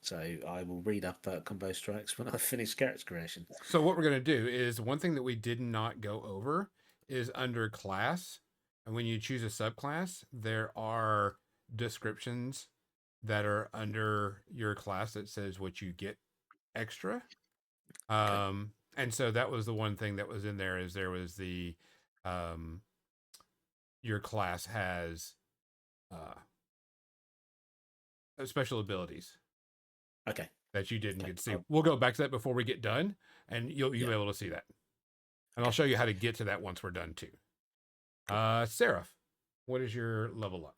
So I will read up combo strikes when I finish character creation. So what we're going to do is, one thing that we did not go over is under class. And when you choose a subclass, there are descriptions that are under your class that says what you get extra. And so that was the one thing that was in there, is there was the your class has special abilities Okay. that you didn't Okay. get to see. We'll go back to that before we get done, and you'll be able to see that. And I'll show you how to get to that once we're done too. Seraph, what is your level up?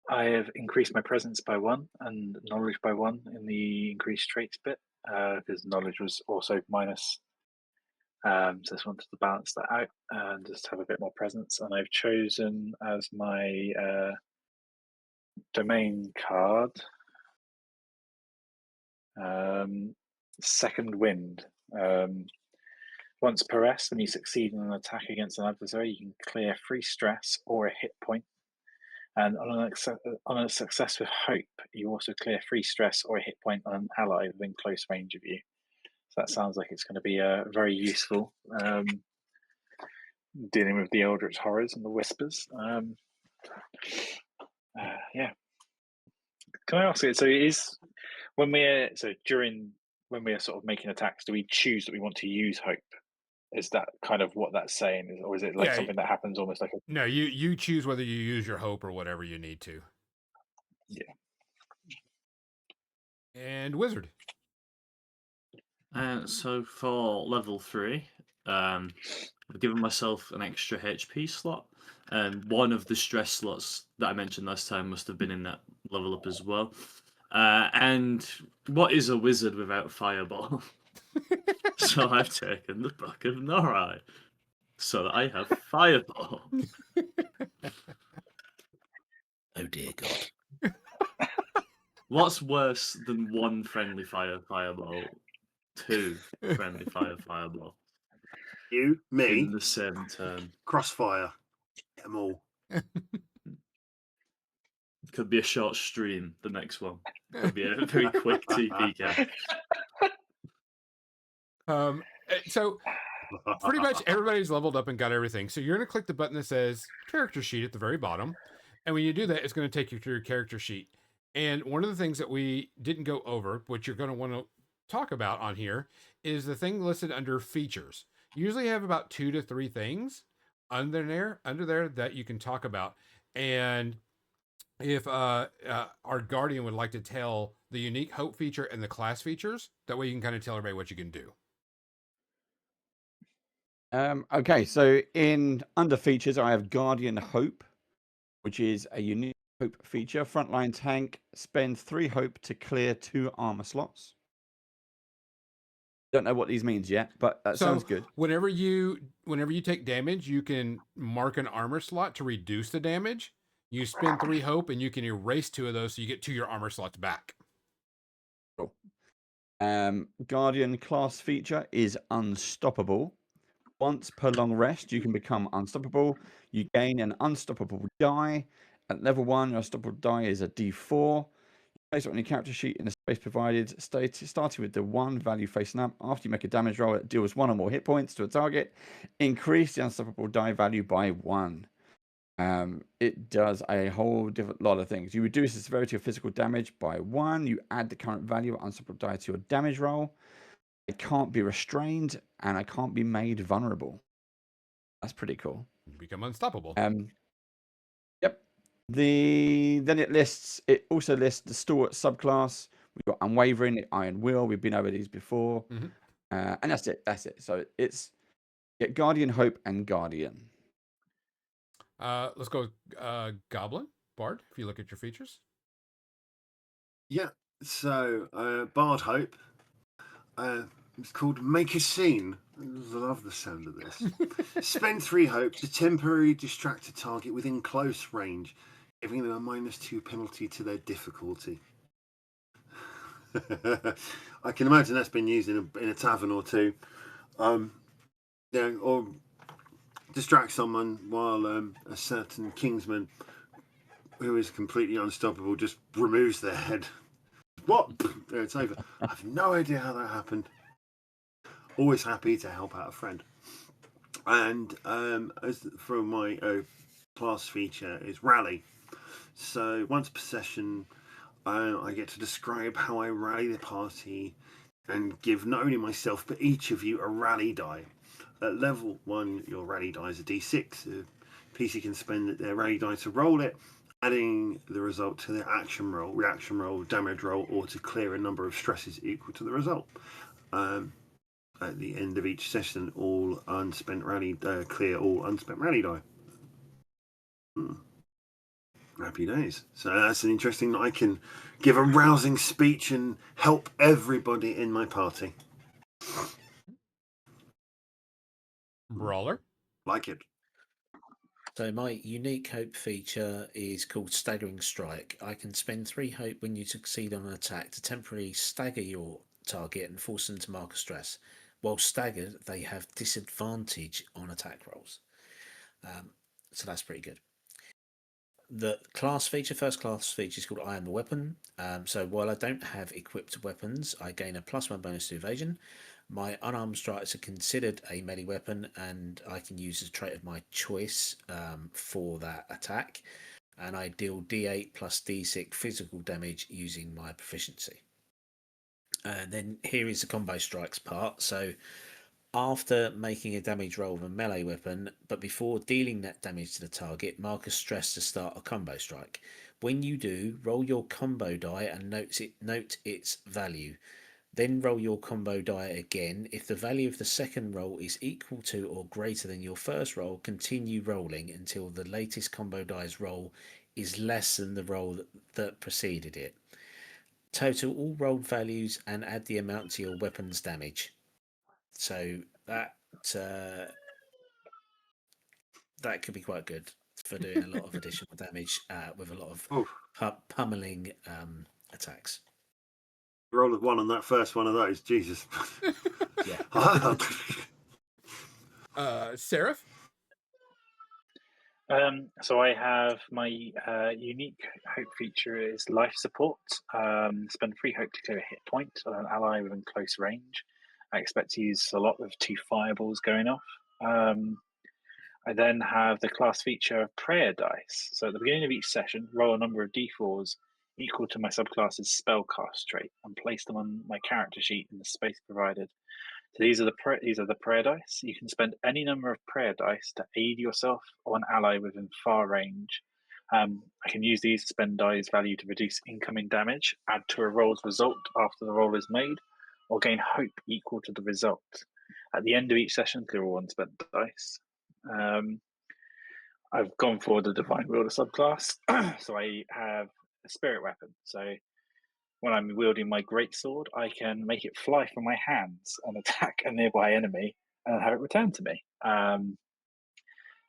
I have increased my presence by 1 and knowledge by 1 in the increased traits bit, because knowledge was also minus. So just wanted to balance that out and just have a bit more presence. And I've chosen as my domain card Second Wind. Once per rest, when you succeed in an attack against an adversary, you can clear 3 stress or a hit point. And on a success with Hope, you also clear 3 stress or a hit point on an ally within close range of you. So that sounds like it's going to be very useful dealing with the Eldritch Horrors and the Whispers. Yeah. Can I ask you? So it is when we're sort of making attacks, do we choose that we want to use Hope? Is that kind of what that's saying, or is it like something that happens almost like a? No, you choose whether you use your hope or whatever you need to. Yeah. And wizard. So for level 3, I've given myself an extra HP slot. One of the stress slots that I mentioned last time must have been in that level up as well. And what is a wizard without fireball? So I've taken the Book of Norai, so that I have fireball. Oh dear God. What's worse than 1 friendly fireball? 2 friendly fireball You, me, in the same turn. Crossfire. Get them all. Could be a short stream, the next one. Could be a very quick TPK. So pretty much everybody's leveled up and got everything. So you're going to click the button that says character sheet at the very bottom. And when you do that, it's going to take you to your character sheet. And one of the things that we didn't go over, which you're going to want to talk about on here, is the thing listed under features. You usually have about 2 to 3 things under there that you can talk about. And if our guardian would like to tell the unique hope feature and the class features, that way you can kind of tell everybody what you can do. Okay, so in under features, I have Guardian Hope, which is a unique hope feature. Frontline tank, spend 3 hope to clear 2 armor slots. Don't know what these means yet, but that sounds good. Whenever you take damage, you can mark an armor slot to reduce the damage. You spend 3 hope, and you can erase 2 of those, so you get 2 of your armor slots back. Cool. Guardian class feature is Unstoppable. Once per long rest, you can become unstoppable. You gain an unstoppable die. At level 1, your unstoppable die is a D4. You place it on your character sheet in the space provided, starting with the 1 value facing up. After you make a damage roll, it deals 1 or more hit points to a target. Increase the unstoppable die value by 1. It does a whole different lot of things. You reduce the severity of physical damage by 1. You add the current value of unstoppable die to your damage roll. It can't be restrained, and I can't be made vulnerable. That's pretty cool. You become unstoppable. Yep. It also lists the stalwart subclass. We've got Unwavering, Iron Will. We've been over these before. Mm-hmm. And that's it. So it's Guardian Hope and Guardian. Let's go Goblin, Bard, if you look at your features. Yeah, so Bard Hope. It's called Make a Scene. I love the sound of this. Spend 3 hope to temporarily distract a target within close range, giving them a -2 penalty to their difficulty. I can imagine that's been used in a tavern or two. Or distract someone while a certain Kingsman, who is completely unstoppable, just removes their head. What? It's over. I have no idea how that happened. Always happy to help out a friend. And as for my class feature is Rally. So once per session, I get to describe how I rally the party and give not only myself but each of you a rally die. At level 1, your rally die is a D6. PC can spend their rally die to roll it, adding the result to their action roll, reaction roll, damage roll, or to clear a number of stresses equal to the result. At the end of each session, all unspent rally clear all unspent rally die. Happy days. So that's an interesting that I can give a rousing speech and help everybody in my party. Brawler. Like it. So my unique hope feature is called Staggering Strike. I can spend 3 hope when you succeed on an attack to temporarily stagger your target and force them to mark a stress. While staggered, they have disadvantage on attack rolls. So that's pretty good. The class feature, first class feature, is called I Am the Weapon. So while I don't have equipped weapons, I gain a +1 bonus to evasion. My unarmed strikes are considered a melee weapon, and I can use a trait of my choice for that attack. And I deal D8 plus D6 physical damage using my proficiency. And then here is the combo strikes part. So after making a damage roll with a melee weapon, but before dealing that damage to the target, mark a stress to start a combo strike. When you do, roll your combo die and note its value. Then roll your combo die again. If the value of the second roll is equal to or greater than your first roll, continue rolling until the latest combo die's roll is less than the roll that preceded it. Total all rolled values and add the amount to your weapon's damage. So that could be quite good for doing a lot of additional damage with a lot of pummeling attacks. Roll of 1 on that first one of those. Jesus. Yeah. Seraph. So I have my unique hope feature is life support. Spend 3 hope to clear a hit point on an ally within close range. I expect to use a lot with 2 fireballs going off. I then have the class feature of prayer dice. So at the beginning of each session, roll a number of d4s equal to my subclass's spellcast trait and place them on my character sheet in the space provided. So these are the prayer dice. You can spend any number of prayer dice to aid yourself or an ally within far range. I can use these to spend dice value to reduce incoming damage, add to a roll's result after the roll is made, or gain hope equal to the result. At the end of each session, clear all unspent dice. I've gone for the Divine Wielder subclass, so I have a spirit weapon. So when I'm wielding my greatsword, I can make it fly from my hands and attack a nearby enemy and have it return to me.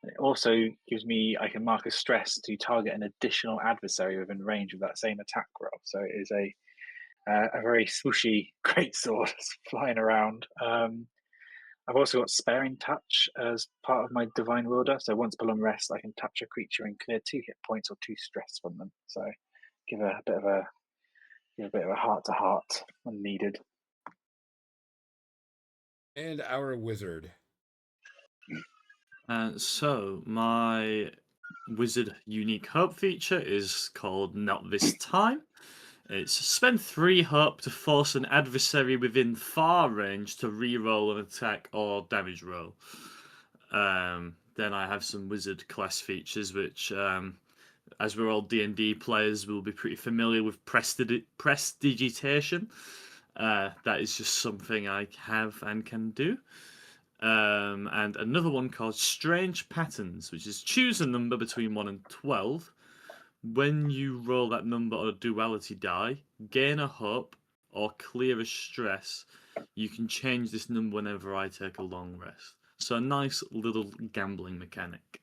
It also gives me, I can mark a stress to target an additional adversary within range of that same attack roll. So it is a very swooshy greatsword flying around. I've also got Sparing Touch as part of my Divine Wielder. So once per long rest, I can touch a creature and clear 2 hit points or 2 stress from them. So give a bit of a heart-to-heart when needed. And our wizard. So my wizard unique hope feature is called Not This Time. It's spend 3 hope to force an adversary within far range to re-roll an attack or damage roll. Then I have some wizard class features, which, as we're all D&D players, will be pretty familiar with prestidigitation. That is just something I have and can do. And another one called Strange Patterns, which is choose a number between 1 and 12. When you roll that number on a duality die, gain a hope or clear a stress, you can change this number whenever I take a long rest. So a nice little gambling mechanic.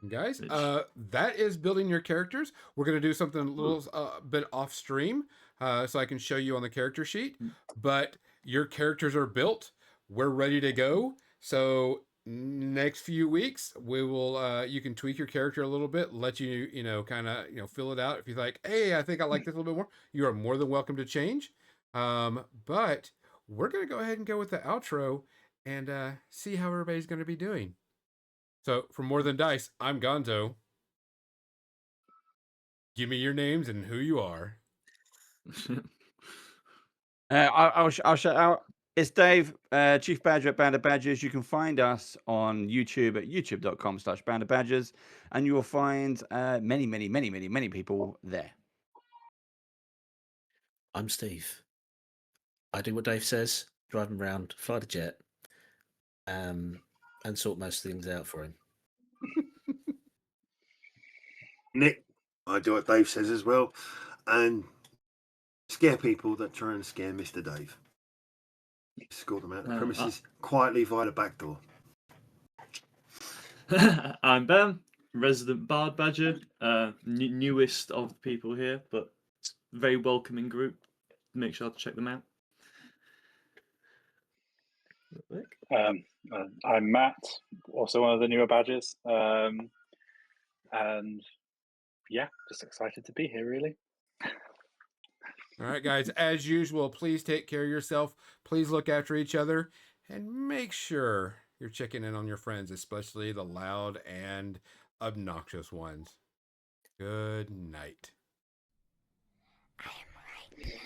Guys, that is building your characters. We're going to do something a little bit off stream so I can show you on the character sheet. But your characters are built. We're ready to go. So next few weeks, we will. You can tweak your character a little bit, let you kind of fill it out. If you're like, hey, I think I like this a little bit more, you are more than welcome to change. But we're going to go ahead and go with the outro and see how everybody's going to be doing. So, for More Than Dice, I'm Gonzo. Give me your names and who you are. I'll shout out. It's Dave, Chief Badger at Band of Badgers. You can find us on YouTube at youtube.com/Band of Badgers, and you will find many people there. I'm Steve. I do what Dave says, drive him around, fly the jet, and sort most things out for him. Nick, I do what Dave says as well, and scare people that try and scare Mr. Dave. Escort them out the premises quietly via the back door. I'm Ben, resident Bard Badger, newest of the people here, but very welcoming group. Make sure to check them out. I'm Matt, also one of the newer badgers, and yeah, just excited to be here, really. All right, guys, as usual, please take care of yourself. Please look after each other and make sure you're checking in on your friends, especially the loud and obnoxious ones. Good night. I am right here.